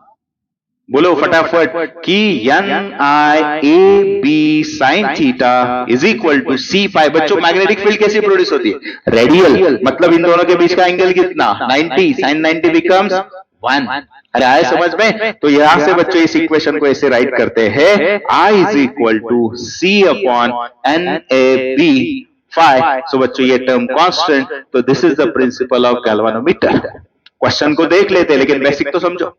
बोलो फटाफट कि N I A B sine theta is equal to C pi. बच्चों मैग्नेटिक फील्ड कैसी प्रोड्यूस होती है, रेडियल, मतलब इन दोनों के बीच का एंगल कितना, 90, साइन 90 बिकम्स 1। अरे आए समझ में? तो यहां से बच्चों इस इक्वेशन को ऐसे राइट करते हैं, I is equal to C upon N A B phi. So बच्चों ये टर्म कांस्टेंट, तो this is the principle of galvanometer. Question को देख लेते हैं लेकिन बेसिक तो समझो।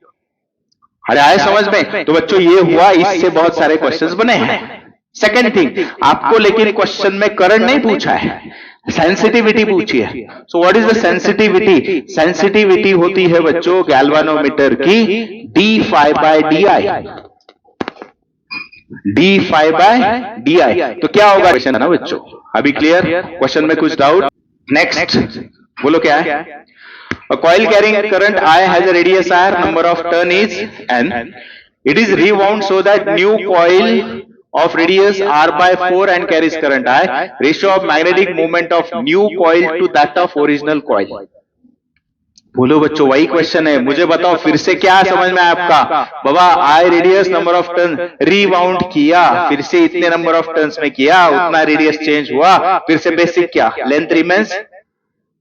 अरे आए समझ में? तो बच्चों ये हुआ, इससे बहुत सारे क्वेश्चंस बने हैं। सेकंड थिंग, आपको लेकिन क्वेश्चन में करंट नहीं पूछा है, सेंसिटिविटी पूछी है। So what is the sensitivity? Sensitivity होती है बच्चों गैल्वानोमीटर की D phi by D I, D phi by D I. तो क्या होगा क्वेश्चन है ना बच्चों, अभी क्लियर? क्वेश्चन में कुछ डाउट? नेक्स्ट बोलो क्या है? A coil carrying current I has a radius R, number of turn is N. It is rewound so that new coil of radius R by 4 and carries current I. Ratio of magnetic moment of new coil to that of original coil. बोलो बच्चों वही question है, मुझे बताओ फिर से क्या समझ में आया आपका? बाबा I radius number of turn rebound किया, फिर से इतने नंबर ऑफ टर्न्स में किया, उतना रेडियस चेंज हुआ, फिर से बेसिक क्या, लेंथ रिमेन्स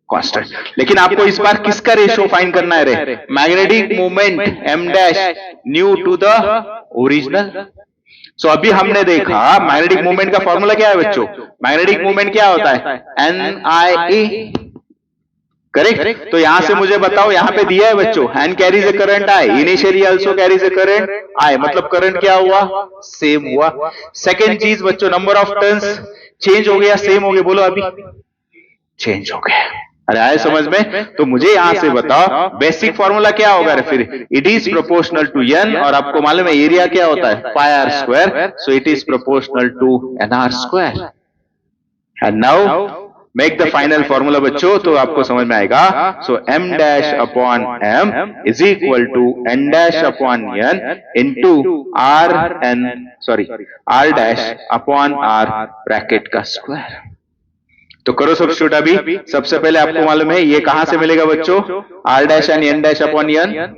कांस्टेंट। लेकिन आपको इस बार किसका रेशियो फाइंड करना है रे? Magnetic moment m dash new to the original. So अभी हमने देखा मैग्नेटिक मोमेंट का फॉर्मूला क्या है बच्चों? मैग्नेटिक मोमेंट क्या होता है, एन आई ए, करेक्ट? तो यहां से मुझे बताओ, यहां पे दिया है बच्चों N carries a current I, initially also carries a current I, मतलब करंट क्या हुआ, सेम हुआ। सेकेंड चीज बच्चों, नंबर ऑफ टर्न्स चेंज हो गया, सेम हो गया, बोलो अभी चेंज हो गया। अरे आए समझ में? तो मुझे यहां से बताओ बेसिक फॉर्मूला क्या होगा फिर, it is proportional to N, और आपको मालूम है एरिया क्या होता है, pi R square, so it is proportional to N R square. And now make the final formula बच्चों, तो आपको समझ में आएगा। So M dash upon M is equal to N dash upon N into R N, sorry R dash upon R bracket का square. तो करो substitute अभी। सबसे पहले आपको मालूम है ये कहां से मिलेगा बच्चों, R dash and N dash upon N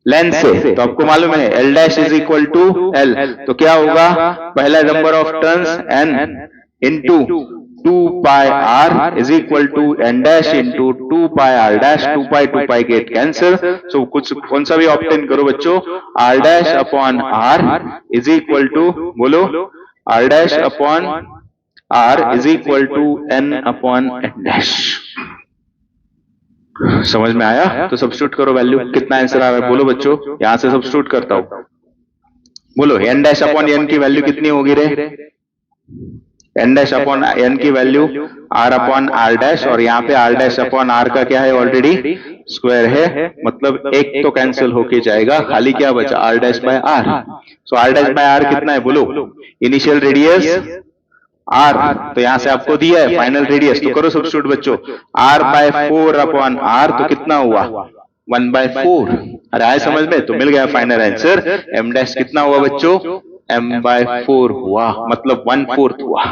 length से, तो आपको मालूम है L dash is equal to L, तो क्या होगा, पहला number of turns N into 2 pi R is equal to N dash into 2 pi R dash, 2 pi get cancel. So कुछ कौन सा भी ऑप्टेन करो बच्चों, R dash upon R is equal to, बोलो R dash upon R is equal to n upon n dash। समझ में आया? तो सब्स्टिट्यूट करो वैल्यू, कितना आंसर आ रहा है बोलो बच्चों, यहां से सब्स्टिट्यूट करता हूं, बोलो n डैश अपॉन n की वैल्यू कितनी होगी रे, n डैश अपॉन n की value r upon r dash, और यहाँ पे r डैश अपॉन r का क्या है, ऑलरेडी स्क्वायर है, मतलब एक तो कैंसिल होके जाएगा, खाली क्या बचा, r dash by r। So r dash by r कितना है बोलो, इनिशियल रेडियस आर, तो यहां से आपको दिया है फाइनल रेडियस, तो करो सब्स्टिट्यूट बच्चों, आर बाय 4 अपॉन आर, तो कितना हुआ 1/4। अरे आए समझ में? तो मिल गया फाइनल आंसर, एम डैश कितना हुआ बच्चों, m/4 हुआ, मतलब 1/4 हुआ।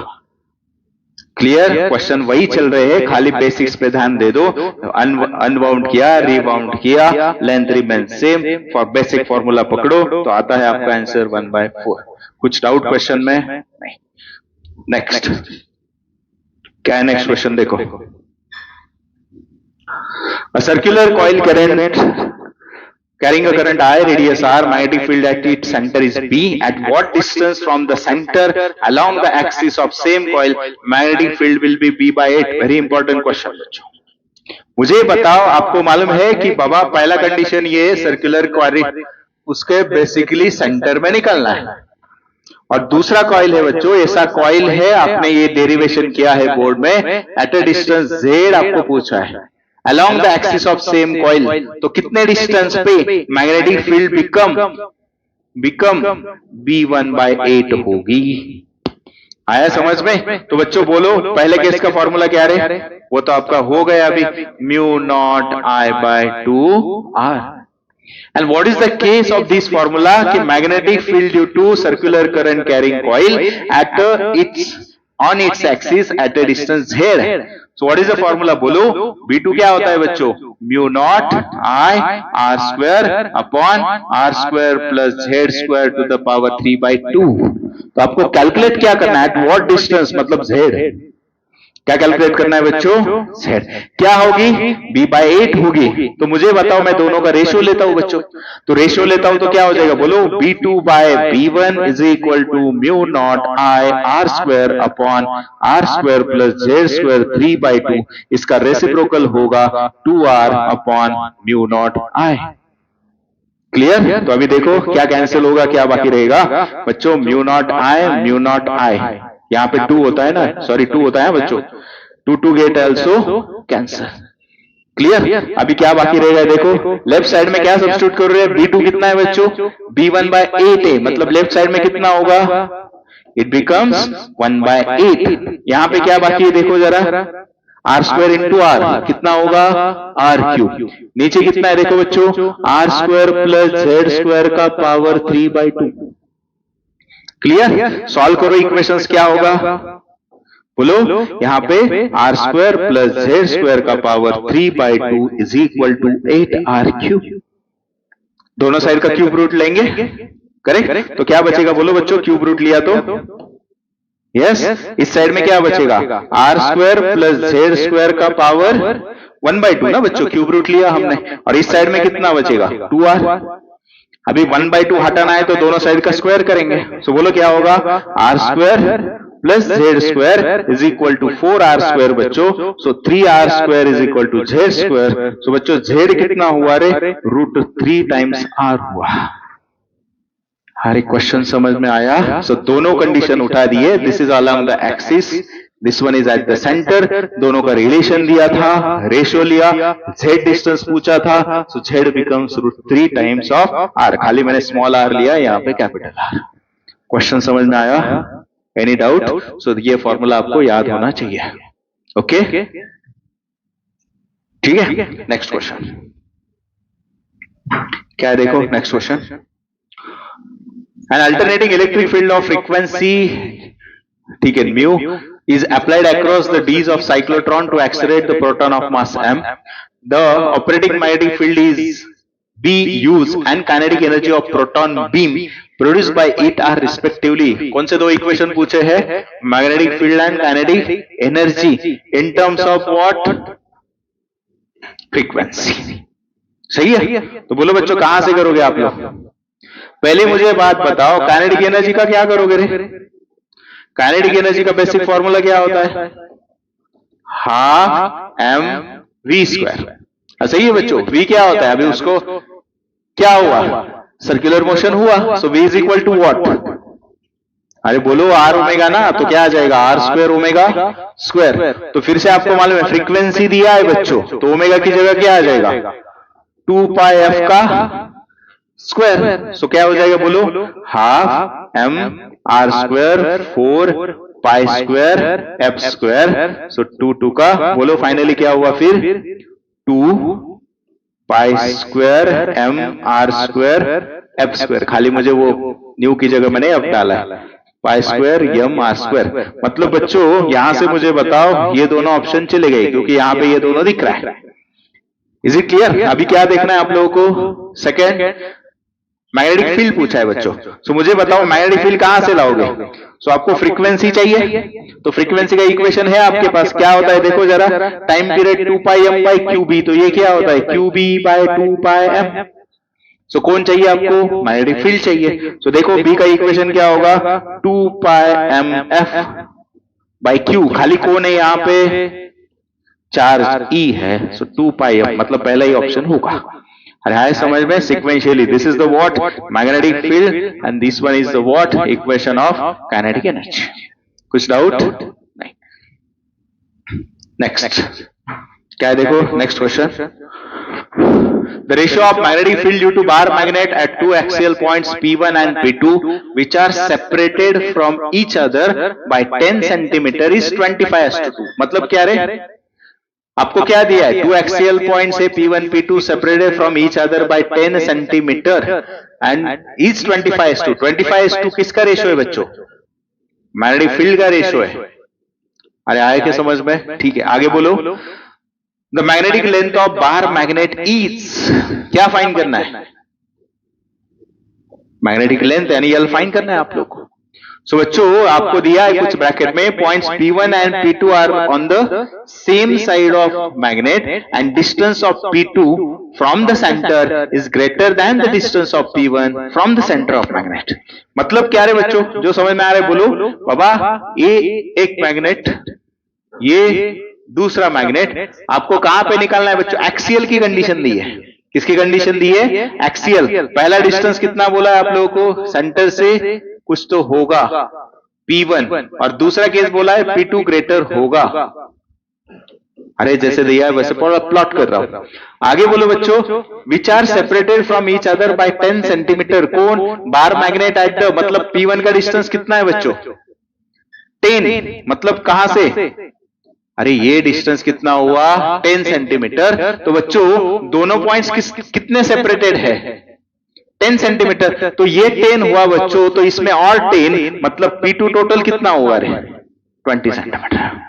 क्लियर? क्वेश्चन वही चल रहे हैं, खाली बेसिक्स पे ध्यान दे दो, अनबाउंड किया, रीबाउंड किया, length remain same, for basic formula पकड़ो तो आता है आपका आंसर 1/4। कुछ डाउट क्वेश्चन में? नहीं। नेक्स्ट क्या है, नेक्स्ट क्वेश्चन देखो, circular coil current carrying a current I, radius R, magnetic field at its center is B. At what distance from the center along the axis of same coil magnetic field will be B by 8? Very important question बच्चों। मुझे बताओ, आपको मालूम है कि बाबा पहला condition ये circular coil, उसके बेसिकली सेंटर में निकलना है, और दूसरा कॉइल है बच्चों, ऐसा कॉइल है, आपने ये डेरिवेशन किया है बोर्ड में, एट अ डिस्टेंस Z आपको पूछा है, along the axis of same coil, तो कितने डिस्टेंस पे मैग्नेटिक फील्ड बिकम B1/8 होगी। आया समझ में? तो बच्चों बोलो पहले केस का फॉर्मूला क्या है, वो तो आपका हो गया अभी, mu naught I/2 R। And what is the case of this formula? कि magnetic field due to circular current carrying coil at on its axis at a distance z. So what is the formula? बोलो B2 क्या होता है बच्चों? Mu naught I R square upon R square plus Z square to the power 3/2. तो आपको calculate क्या करना है? At what distance मतलब Z. क्या कैलकुलेट करना है बच्चों? Z क्या होगी? B/8 होगी। तो मुझे बताओ, मैं दोनों का रेशियो लेता हूं बच्चों। तो रेशियो लेता हूं तो क्या हो जाएगा? बोलो B2/B1 is equal to mu naught I R square upon R square plus Z square 3/2। इसका रेसिप्रोकल होगा 2R upon mu naught I। Clear? तो अभी देखो क्या कैंसिल होगा, क्या बाकी रहेगा बच्चों? Mu naught I, mu naught I। यहाँ पे 2 होता है ना, सॉरी 2 होता है बच्चों। 2 गेट ऑल्सो कैंसर। क्लियर? अभी क्या बाकी रहेगा देखो, लेफ्ट साइड में क्या सब्स्टिट्यूट कर रहे हैं? B2 कितना है बच्चों? B1/8 है, मतलब लेफ्ट साइड में कितना होगा? It becomes 1/8। यहाँ पे क्या बाकी है देखो जरा, R स्क्वायर इंटू R कितना होगा? R3। नीचे कितना है देखो बच्चों? R square plus Z square का पावर 3/2। क्लियर? सॉल्व करो इक्वेशंस, क्या होगा बोलो? यहाँ पे R square plus Z square का power 3/2 is equal to 8R3। दोनों साइड का क्यूब रूट लेंगे, करेक्ट? तो क्या बचेगा बोलो बच्चों? क्यूब रूट लिया तो यस, इस साइड में क्या बचेगा? R square plus Z square का पावर 1/2 ना बच्चों, क्यूब रूट लिया हमने। और इस साइड में कितना बचेगा? 2R। अभी 1/2 हटाना है तो दोनों साइड का स्क्वायर करेंगे। सो बोलो क्या होगा? R square plus Z square is equal to 4R square बच्चों। So 3R square is equal to Z square. So बच्चों Z कितना हुआ रे? √3 टाइम्स R हुआ। हर एक क्वेश्चन समझ में आया? सो दोनों कंडीशन उठा दिए। This is along the axis, this one is eight the centre. दोनों का रिलेशन दिया था, रेशियो लिया, Z डिस्टेंस पूछा था। सो Z becomes √3 times of R। खाली मैंने स्मॉल r लिया, यहाँ पे कैपिटल R। क्वेश्चन समझ में आया? Any doubt? सो ये फॉर्मूला आपको याद होना चाहिए। ओके, ठीक है। नेक्स्ट क्वेश्चन क्या है देखो, next question. An alternating electric field of frequency, ठीक है, mu is applied across the D's of cyclotron to accelerate the proton of mass m. The operating magnetic field is B use and kinetic energy of proton beam produced by it are respectively. कौन से दो equation पूछे हैं? Magnetic field and kinetic energy in terms of what? Frequency. सही है? तो बोलो बच्चों कहां से करोगे आप लोग? पहले मुझे बात बताओ, काइनेटिक एनर्जी का क्या करोगे रे? काइनेटिक एनर्जी का बेसिक फॉर्मूला क्या होता है? Half mv square. सही है बच्चों? v क्या होता है? अभी उसको क्या हुआ? सर्कुलर मोशन हुआ। So v is equal to what? अरे बोलो r ओमेगा ना, तो क्या आ जाएगा? r square omega square. तो फिर से आपको मालूम है फ्रीक्वेंसी दिया है बच्चों, तो ओमेगा की जगह क्या आ जाएगा? 2πf का स्क्वायर। सो क्या हो जाएगा बोलो? Half m r square 4π square f square. So 2 का बोलो फाइनली क्या हुआ फिर? 2π square m r square f square. खाली मुझे वो न्यू की जगह मैंने अब डाला है, pi square m r square. मतलब बच्चों यहां से मुझे बताओ, ये दोनों ऑप्शन चले गए क्योंकि यहां पे ये दोनों दिख रहा है। Is it clear? अभी क्या देखना है आप लोगों को? सेकेंड, मैग्नेटिक फील्ड पूछा है बच्चों। सो मुझे बताओ मैग्नेटिक फील्ड कहां से लाओगे? सो आपको फ्रीक्वेंसी चाहिए, तो फ्रीक्वेंसी का इक्वेशन है आपके पास। क्या होता है देखो जरा, टाइम पीरियड 2πm/qb। तो ये क्या होता है? qb/2πm। सो कौन चाहिए आपको? मैग्नेटिक फील्ड चाहिए। सो देखो b का इक्वेशन क्या होगा? 2πmf/q। खाली कौन है यहाँ पे? चार्ज E है। सो 2πm मतलब पहला ही ऑप्शन होगा। अरे आए समझ में? Sequentially this is the what? Magnetic field and this one is the what? Equation of kinetic energy. कुछ डाउट? नहीं। नेक्स्ट क्या है देखो, next question. The ratio of magnetic field due to bar magnet at two axial points P1 and P2 which are separated from each other by 10 cm is 25:2। मतलब क्या रे? आपको क्या दिया है? टू एक्सियल पॉइंट्स है P1 P2 separated from each other by 10 centimetre and is 25:2। 25:2 किसका ratio है बच्चों? मैग्नेटिक फील्ड का रेशियो है। अरे आए क्या समझ में? ठीक है, आगे बोलो। The magnetic length of bar magnet is, क्या फाइंड करना है? मैग्नेटिक लेंथ यानी एल फाइंड करना है आप लोग को। सो बच्चों आपको दिया है कुछ ब्रैकेट में points P1 and P2 are on the same side of magnet and distance of P2 from the center is greater than the distance of P1 from the centre of magnet. मतलब क्या रे बच्चों, जो समझ में आ रहा है बोलो। बाबा ये एक मैग्नेट, ये दूसरा मैग्नेट, आपको कहां पे निकालना है बच्चों? एक्सियल की कंडीशन दी है। किसकी कंडीशन दी है? एक्सियल। पहला डिस्टेंस कितना बोला है आप लोगों को? सेंटर से कुछ तो होगा P1, और दूसरा केस बोला है P2 ग्रेटर होगा। अरे जैसे दिया है वैसे प्लॉट कर रहा हूं। आगे बोलो बच्चों, which are separated from each other by 10 centimetre. कौन? बार मैग्नेट एट द, मतलब P1 का डिस्टेंस कितना है बच्चों? 10, मतलब कहां से? अरे ये डिस्टेंस कितना हुआ? 10 सेंटीमीटर। तो बच्चों दोनों पॉइंट्स कितने सेपरेटेड है? 10 सेंटीमीटर। तो ये 10 हुआ बच्चों, तो इसमें और 10, मतलब P2 टोटल कितना हुआ रे? 20 सेंटीमीटर।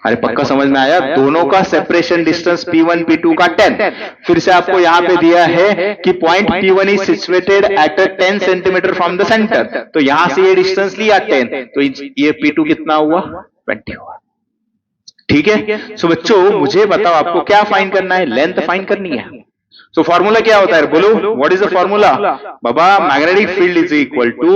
अरे पक्का समझ में आया? दोनों का सेपरेशन डिस्टेंस P1 P2 का 10। फिर से आपको यहां पे दिया है कि point P1 is situated at 10 centimetre from the centre. तो यहां से ये डिस्टेंस लिया 10, तो ये P2 कितना हुआ? 20 हुआ। ठीक है। सो बच्चों मुझे बताओ आपको क्या फाइंड करना है? लेंथ फाइंड करनी है। सो फॉर्मूला क्या होता है बोलो? What is the formula? बाबा magnetic field is equal to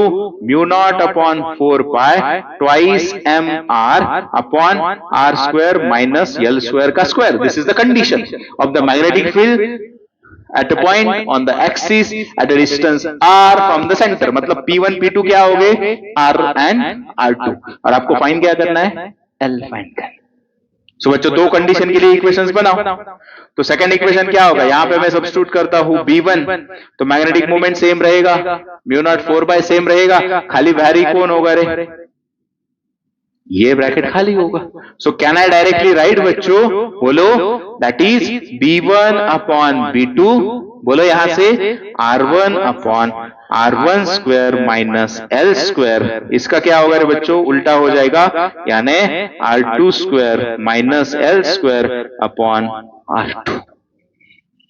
mu naught upon 4 pi twice M R upon R square minus L square का square. This is the condition of the magnetic field at a point on the axis at a distance r from the center। मतलब P1 P2 क्या हो गए? R and R2। और आपको find क्या करना है? L फाइंड करना। सो बच्चों दो कंडीशन के लिए इक्वेशंस बनाओ। तो सेकंड इक्वेशन क्या होगा? यहां पे मैं सब्स्टिट्यूट करता हूं B1, तो मैग्नेटिक मोमेंट सेम रहेगा, म्यू नॉट 4 बाय सेम रहेगा, खाली वैरी कौन होगा रे? ये ब्रैकेट खाली होगा। सो कैन आई डायरेक्टली राइट बच्चों? बोलो that is B1 upon B2, बोलो यहां से R1 upon R1 square minus L square. इसका क्या होगा रे बच्चों? उल्टा हो जाएगा, यानी R2 square minus L square upon R2।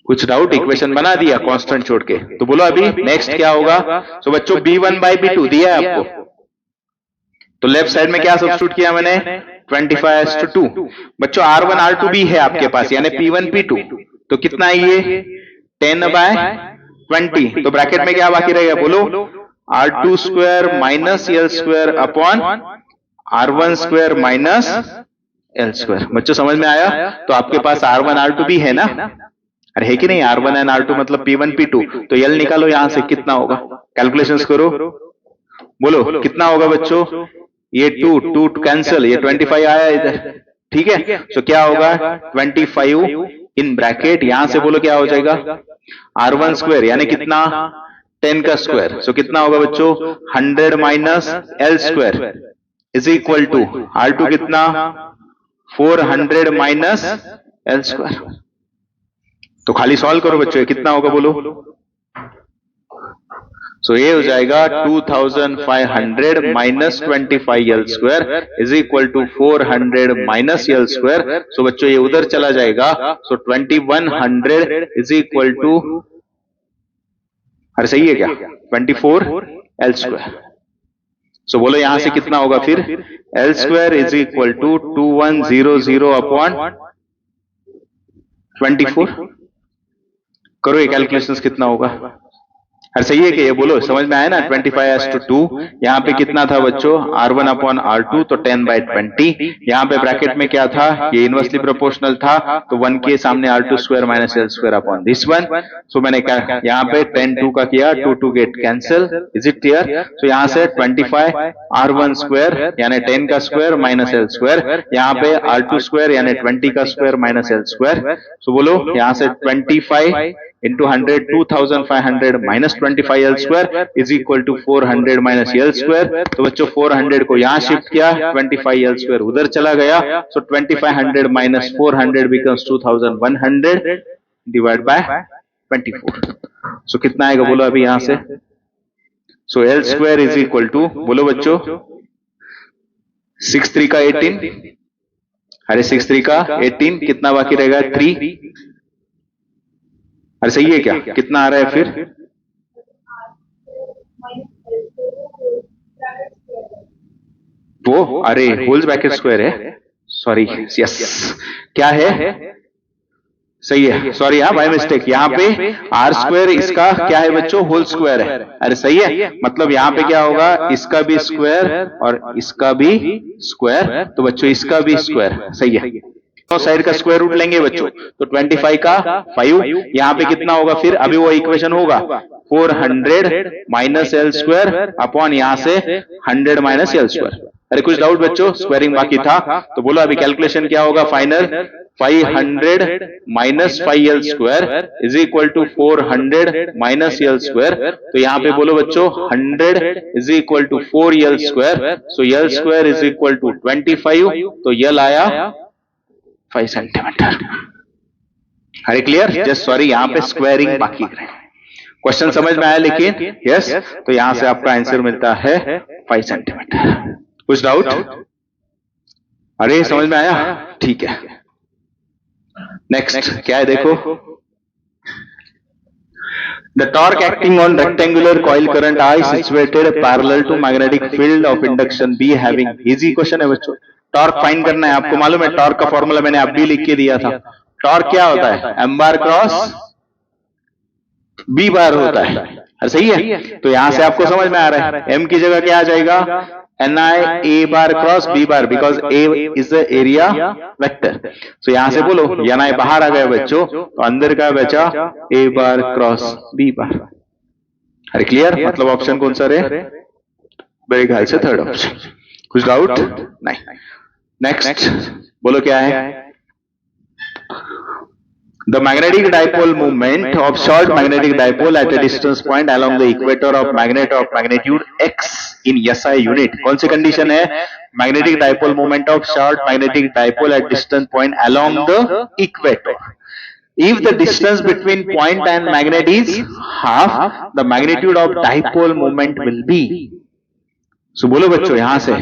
कुछ डाउट? इक्वेशन बना दिया कांस्टेंट छोड़ के। तो बोलो अभी नेक्स्ट क्या होगा? सो बच्चों B1 बाय B2 दिया है आपको, तो लेफ्ट साइड में क्या सब्स्टिट्यूट किया मैंने? 25:2। बच्चों R1 R2 भी है आपके पास, यानी P1 P2, तो कितना है ये? 10/20। तो ब्रैकेट में क्या बाकी रहेगा बोलो? R2 square minus L square upon R1 square minus L square. बच्चों समझ में आया? तो आपके पास R1 R2 भी है ना? अरे है कि नहीं? R1 एंड R2 मतलब P1 P2। तो L निकालो यहां से, कितना होगा? कैलकुलेशंस करो, बोलो कितना होगा बच्चों? ये 2 कैंसिल, ये 25 आया इधर। ठीक है। तो क्या होगा? 25 इन ब्रैकेट, यहां से बोलो क्या हो जाएगा? R1 स्क्वायर यानी कितना? 10 का स्क्वायर। सो कितना होगा बच्चों? 100 minus L square is equal to R2 कितना? 400 माइनस L स्क्वायर। तो खाली सॉल्व करो बच्चों, कितना होगा बोलो? सो ये हो जाएगा 2500 minus 25 L square is equal to 400 minus L square. So बच्चों ये उधर चला जाएगा। सो 2100 इज इक्वल टू, अरे सही है क्या? 24 L स्क्वायर। सो बोलो यहां से कितना होगा फिर? L square is equal to 2100 upon 24। करो ये कैलकुलेशंस, कितना होगा? अरे सही है कि ये बोलो, समझ में आया ना? 25:2। यहाँ पे कितना था बच्चों? R1 अपॉन R2, तो 10/20। यहाँ पे ब्रैकेट में क्या था? ये इनवर्सली प्रोपोर्शनल था, तो 1 के सामने R2 square minus L square upon this one. So मैंने क्या यहाँ पे 10 2 का किया, 2 get cancel. Is it clear? So यहाँ से 25 R1 स्क्वायर यानी 10 का स्क्वायर माइनस L स्क्वायर, यहाँ पे R2 स्क्वायर यानी 20 का स्क्वायर माइनस L स्क्वायर। सो बोलो यहाँ से 25 into 100 2500 minus 25 L square is equal to 400 minus L square. तो बच्चों 400 को यहाँ शिफ्ट किया, 25 L square उधर चला गया, so 2500 minus 400 becomes 2100 divided by 24. so कितना आएगा बोलो अभी यहाँ से? so L square is equal to, बोलो बच्चों, 6 3 का 18, अरे 6 3 का 18, कितना बाकी रहेगा? 3. अरे सही है क्या? कितना आ रहा है फिर? वो अरे होल ब्रैकेट स्क्वायर है, सॉरी, यस, क्या है? सही है, सॉरी, हाँ बाय मिस्टेक, यहाँ पे आर स्क्वायर इसका क्या है बच्चों? होल स्क्वायर है. अरे सही है, मतलब यहाँ पे क्या होगा? इसका भी स्क्वायर और इसका भी स्क्वायर, तो बच्चों इसका भी स्क्वायर. सही है, तो साइड का स्क्वायर रूट लेंगे बच्चों, तो 25 का 5, यहाँ पे कितना होगा फिर? अभी वो इक्वेशन होगा 400 माइनस एल स्क्वायर अपॉन यहाँ से 100 माइनस एल स्क्वायर. अरे कुछ डाउट बच्चों? स्क्वायरिंग बाकी था, तो बोलो अभी कैलकुलेशन क्या होगा final? 500 minus 5 L square is equal to 400 minus L square. तो यहाँ पे बोलो बच्चों 100 is equal to 4 L square, so L square is equal to 25, तो यल आया 5 सेंटीमीटर. अरे क्लियर? जस्ट सॉरी, यहाँ पे स्क्वायरिंग बाकी है. क्वेश्चन समझ में आया लेकिन? यस, तो यहां से आपका आंसर मिलता है 5 सेंटीमीटर. कुछ डाउट? अरे समझ में आया? ठीक है. नेक्स्ट क्या है देखो. The torque acting on rectangular coil current I situated parallel to magnetic field of induction B having, easy question है बच्चों. टॉर्क फाइंड करना है. आपको मालूम है टॉर्क का फॉर्मूला मैंने अब भी लिख के दिया था. टॉर्क क्या होता है? m बार क्रॉस b बार होता है. अरे सही है, तो यहां से आपको समझ में आ रहा है m की जगह क्या आ जाएगा? ni a bar cross b bar, because a is the area vector. तो यहां से बोलो ni बाहर आ गया बच्चों, तो अंदर का बचा a बार क्रॉस b बार. अरे क्लियर? मतलब ऑप्शन कौन सा रहे? मेरे ख्याल से थर्ड ऑप्शन. कुछ डाउट? नहीं. नेक्स्ट बोलो क्या है? The magnetic dipole moment of short magnetic dipole at a distance point along the equator of magnet of magnitude x in SI unit. कौन सी कंडीशन है? Magnetic dipole moment of short magnetic dipole at distance point along the equator. If the distance between point and magnet is half, the magnitude of dipole moment will be. So बोलो बच्चों यहां से,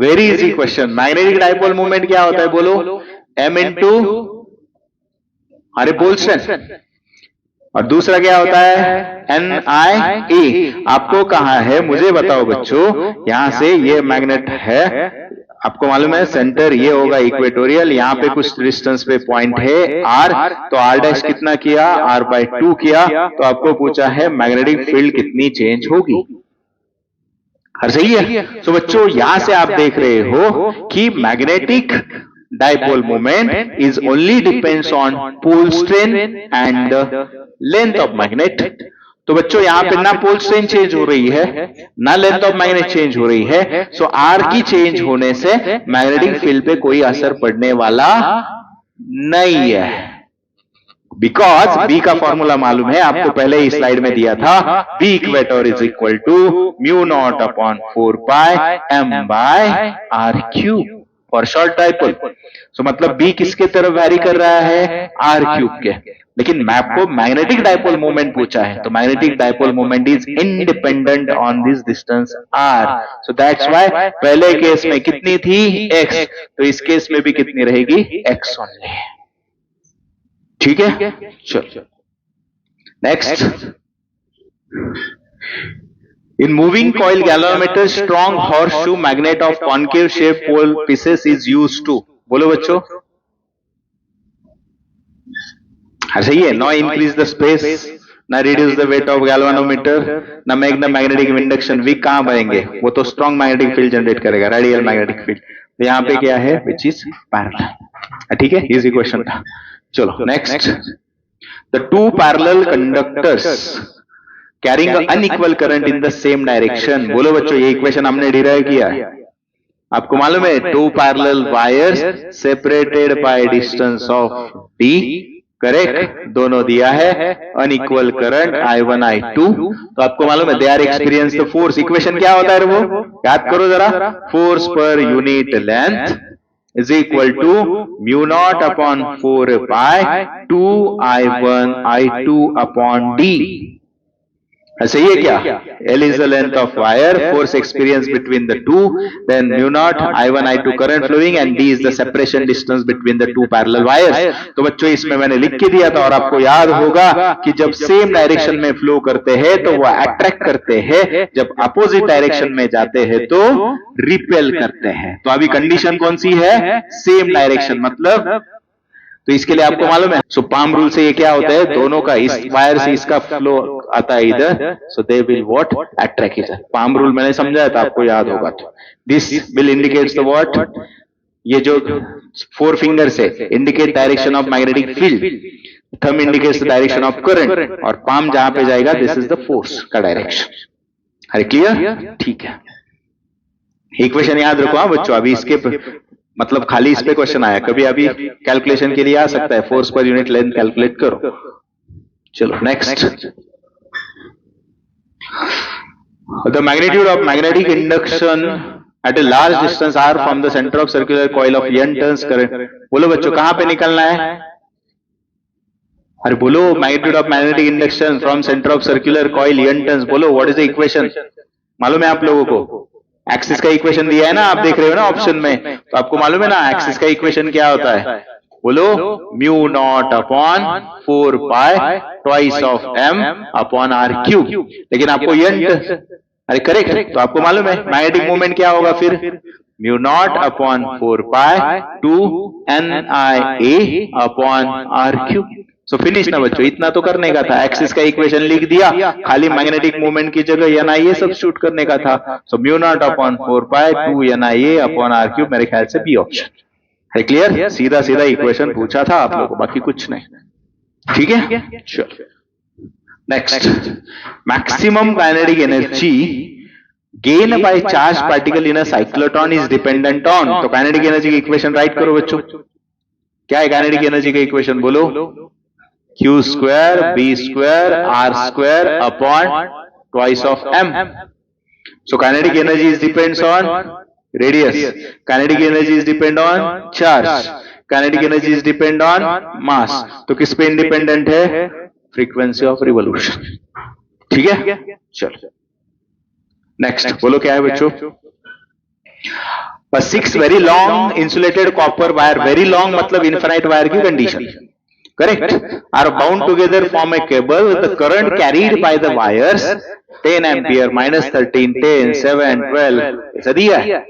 very easy question. Magnetic dipole movement क्या होता है बोलो? m into, अरे बोल्स्टन, और दूसरा क्या होता है? NIA. आपको कहां है मुझे बताओ बच्चों. यहां से ये मैग्नेट है, आपको मालूम है सेंटर ये होगा इक्वेटोरियल, यहाँ पे कुछ डिस्टेंस पे पॉइंट है R, तो R डैश कितना किया? R/2 किया. तो आपको पूछा है मैग्नेटिक फील्ड कितनी चेंज होगी. हर सही है. तो बच्चों यहां से आप देख रहे हो कि magnetic dipole moment is only depends on pole strength and length of magnet. तो बच्चों यहां पे ना पोल स्ट्रेन चेंज हो रही है, ना लेंथ ऑफ मैग्नेट चेंज हो रही है. सो आर की चेंज होने से मैग्नेटिक फील्ड पे कोई असर पड़ने वाला नहीं है. बिकॉज बी का फॉर्मूला मालूम है आपको, पहले ही स्लाइड में दिया था. B equator is equal to mu naught upon 4 pi m by r cube for short dipole. So मतलब बी किसके तरफ वैरी कर रहा है? r क्यूब के. लेकिन मैं आपको मैग्नेटिक डाइपोल मोमेंट पूछा है, तो magnetic dipole moment is independent on this distance r. So that's why पहले केस में कितनी थी? x, तो इस केस में भी कितनी रहेगी? x only. ठीक है, चलो next. In moving coil galvanometer strong horseshoe magnet of concave shape pole pieces is used to. बोलो बच्चों. सही है. नो इंक्रीज द स्पेस, ना reduce the weight of galvanometer, ना make the magnetic induction weak. कहां बनेंगे? वो तो स्ट्रॉन्ग मैग्नेटिक फील्ड जनरेट करेगा, रेडियल मैग्नेटिक फील्ड. तो यहां पे क्या है? Which is parallel. ठीक है, इजी क्वेश्चन था. चलो next. The two parallel conductors carrying unequal current in the same direction. बोलो बच्चों ये इक्वेशन हमने डिराइव किया है. आपको मालूम है two parallel wires separated by distance of d correct, दोनों दिया है, अनइक्वल करंट I1 I2, तो आपको मालूम है they are experience the force, equation क्या होता है वो याद करो जरा, force per unit length is equal to mu naught upon 4 pi 2 I1 I2 upon D. सही है क्या? L is the length of wire, force experience between the two, then mu naught I1 I2 current flowing and D is the separation distance between the two parallel wires. तो बच्चों इसमें मैंने लिख के दिया था और आपको याद होगा कि जब सेम डायरेक्शन में फ्लो करते हैं तो वो अट्रैक्ट करते हैं, जब अपोजिट डायरेक्शन में जाते हैं तो रिपेल करते हैं। तो अभी कंडीशन कौन सी है? सेम डायरेक्शन, मतलब तो इसके लिए आपको मालूम है, सो पाम रूल से ये क्या होता है, दोनों का इस वायर से इसका फ्लो आता है इधर, सो दे विल व्हाट अट्रैक्ट इधर। पाम रूल मैंने समझाया था, आपको याद होगा। तो this will indicates the what, ये जो 4 फिंगर्स है indicate direction of magnetic field, thumb indicates the direction of current, और पाम जहां पे जाएगा दिस इज द फोर्स का डायरेक्शन। अरे क्लियर? ठीक है, इक्वेशन याद रखो हाँ बच्चों। अभी इसके मतलब खाली इस पे क्वेश्चन आया, कभी अभी कैलकुलेशन के लिए आ सकता है, force per unit length calculate करो। चलो next, the magnitude of magnetic induction at a large distance R from the centre of circular coil of n turns current. बोलो बच्चों कहां पे निकलना है? अरे बोलो, magnitude of magnetic induction from center of circular coil n turns, बोलो what is the equation? मालूम है आप लोगों को? एक्सिस का इक्वेशन दिया है ना, आप देख रहे हो ना ऑप्शन में, तो आपको मालूम है ना एक्सिस का इक्वेशन क्या होता है? बोलो, mu naught upon 4 pi twice of m upon r cube. लेकिन आपको अरे करेक्ट, तो आपको मालूम है मैग्नेटिक मूवमेंट क्या होगा फिर? म्यू नॉट अपॉन 4 पाई 2 NIA अपॉन r क्यूब। सो फिनिश ना बच्चों, इतना तो करने का था। एक्सिस का इक्वेशन लिख दिया, खाली मैग्नेटिक मूवमेंट की जगह NIA सब्स्टिट्यूट करने का था। सो म्यू नॉट अपॉन 4 पाई 2 NIA अपॉन r क्यूब, मेरे ख्याल से बी ऑप्शन है। क्लियर? सीधा सीधा इक्वेशन पूछा था आप लोगों को, बाकी कुछ नहीं। ठीक है, चलो next, maximum kinetic energy gain by charge particle in a cyclotron is dependent on. तो काइनेटिक एनर्जी की इक्वेशन राइट करो बच्चों। क्या है काइनेटिक एनर्जी का इक्वेशन? बोलो, Q square B square R square upon twice of M. So kinetic energy is depends on radius. Kinetic energy is depend on charge. Kinetic energy is depend on mass. तो किस पे independent है? Frequency of revolution. ठीक है, चलो next, बोलो क्या है बच्चों? A 6 very long insulated copper wire, very long मतलब इनफिनाइट वायर की condition, correct, are bound together form a cable with the current carried by the wires 10 ampere, -13, 10, 7, 12 ऐसा दिया है।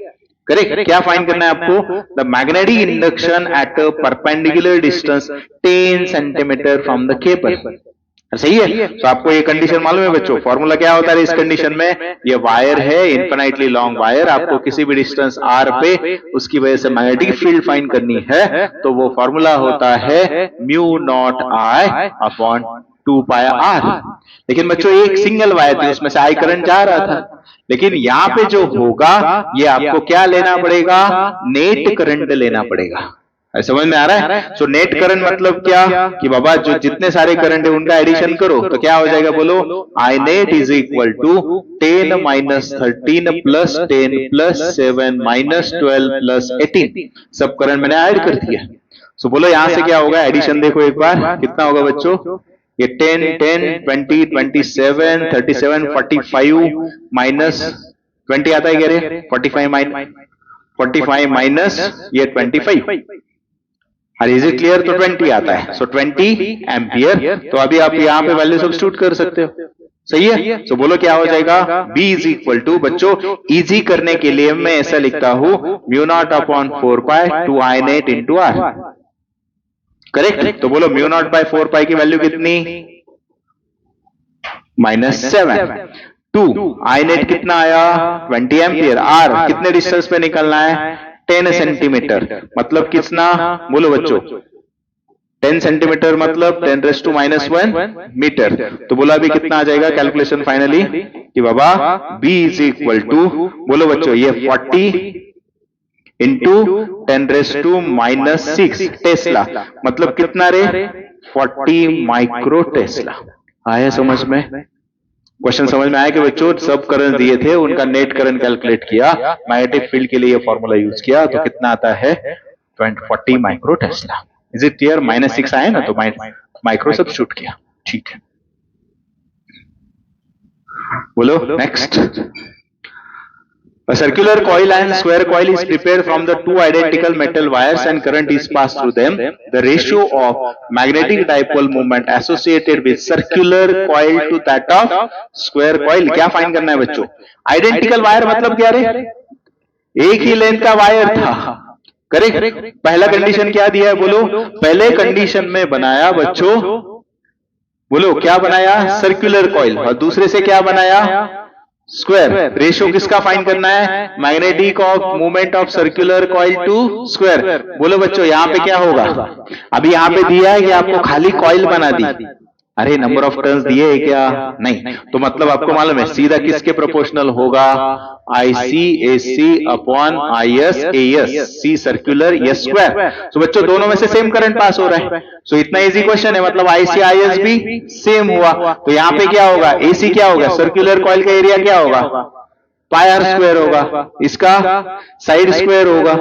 करेक्ट, क्या फाइंड करना है आपको? The magnetic induction at a perpendicular distance 10 centimetre from the cable. सही है, तो आपको ये कंडीशन मालूम है बच्चों? फॉर्मूला क्या होता है इस कंडीशन में? ये वायर है, इनफिनाइटली लॉन्ग वायर, आपको किसी भी डिस्टेंस r पे उसकी वजह से मैग्नेटिक फील्ड फाइंड करनी है, तो वो फॉर्मूला होता है mu naught I upon 2 pi r। लेकिन बच्चों एक सिंगल वायर थी, उसमें से I करंट जा रहा था, लेकिन यहाँ पे जो होगा ये आपको क्या लेना पड़ेगा? नेट करंट लेना पड़ेगा। समझ में आ रहा है? सो नेट करंट मतलब क्या कि बाबा जो जितने सारे करंट है उनका एडिशन करो, तो क्या हो जाएगा? बोलो, I net is equal to 10 minus 13 plus 10 plus 7 minus 12 plus 18, सब करंट मैंने ऐड कर दिया। सो बोलो यहां से क्या होगा? एडिशन देखो एक बार, कितना होगा बच्चों? ये 10 10 20 27 37 45 माइनस 20 आता है, कह रहे 45 माइनस ये 25, और इज इट क्लियर? तो 20 आता है, सो 20 एम्पियर। तो अभी आप यहाँ पे वैल्यू सब्स्टिट्यूट कर सकते हो, सही है? सो बोलो क्या हो जाएगा? B इज इक्वल टू, बच्चों इजी करने के लिए मैं ऐसा लिखता हूं, mu naught upon 4 pi 2 I net into R। Correct, तो बोलो म्यू नॉट बाय 4 पाई की वैल्यू कितनी? -7। 2 I नेट कितना आया? 20 एम्पियर। R कितने डिस्टेंस पे निकलना है? 10 सेंटीमीटर, मतलब कितना? बोलो बच्चों, 10 सेंटीमीटर मतलब 10⁻⁻1 मीटर। तो बोला अभी कितना आ जाएगा कैलकुलेशन फाइनली कि बाबा B इज इक्वल टू, बोलो बच्चों ये 40 इंटू 10⁻⁻6 टेस्ला, मतलब कितना रे? 40 माइक्रो टेस्ला। आया समझ में? क्वेश्चन समझ में आया कि बच्चों सब करंट दिए थे, उनका नेट करंट कैलकुलेट किया, मैग्नेटिक फील्ड के लिए फॉर्मूला यूज किया, तो कितना आता है? 40 micro Tesla. Is it clear? -6 आया ना, तो माइक्रो सब्स्टिट्यूट किया। ठीक है, बोलो next. A circular coil and square coil is prepared from the two identical metal wires and current is passed through them. The ratio of magnetic dipole moment associated with circular coil to that of square coil क्या find करना है बच्चों? Identical wire मतलब क्या रे? एक ही length का wire था, करेक्ट? पहला कंडीशन क्या दिया है बोलो? पहले कंडीशन में बनाया बच्चों, बोलो क्या बनाया? Circular coil. और दूसरे से क्या बनाया? स्क्वायर। रेशियो किसका फाइंड करना है? Magnetic of movement of circular coil two square. बोलो बच्चों यहां पे क्या होगा? अभी यहां पे दिया है कि आपको खाली कॉइल बना दी, अरे नंबर ऑफ टर्न्स दिए है क्या? नहीं, तो मतलब आपको मालूम है सीधा किसके प्रोपोर्शनल होगा? IC/AC upon IS/AS, C circular, S square. तो बच्चों दोनों में से सेम करंट पास हो रहा है, सो इतना इजी क्वेश्चन है, मतलब IC/IS भी सेम हुआ। तो यहाँ पे क्या होगा? AC क्या होगा? सर्कुलर कॉइल का एरिया क्या होगा? पाई आर स्क्वायर होगा, इसका साइड स्क्वायर होगा।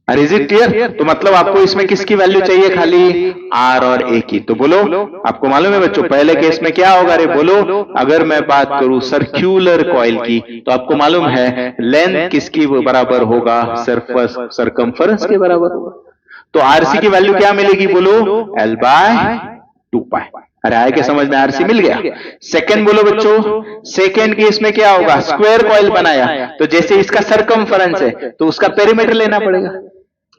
अरे इज इट क्लियर? तो मतलब आपको इसमें किसकी वैल्यू चाहिए? खाली R और A की। तो बोलो आपको मालूम है बच्चों पहले केस में क्या होगा? रे बोलो, अगर मैं बात करूं सर्क्यूलर कॉइल की, तो आपको मालूम है लेंथ किसकी बराबर होगा? सरफेस सरकमफरेंस के बराबर होगा। तो RC की वैल्यू क्या मिलेगी? बोलो L/2π। अरे आए क्या समझ में? RC मिल गया। सेकंड बोलो बच्चों, सेकंड केस में क्या होगा? स्क्वायर कॉइल बनाया, तो जैसे इसका सरकमफरेंस है तो उसका पेरीमीटर लेना पड़ेगा।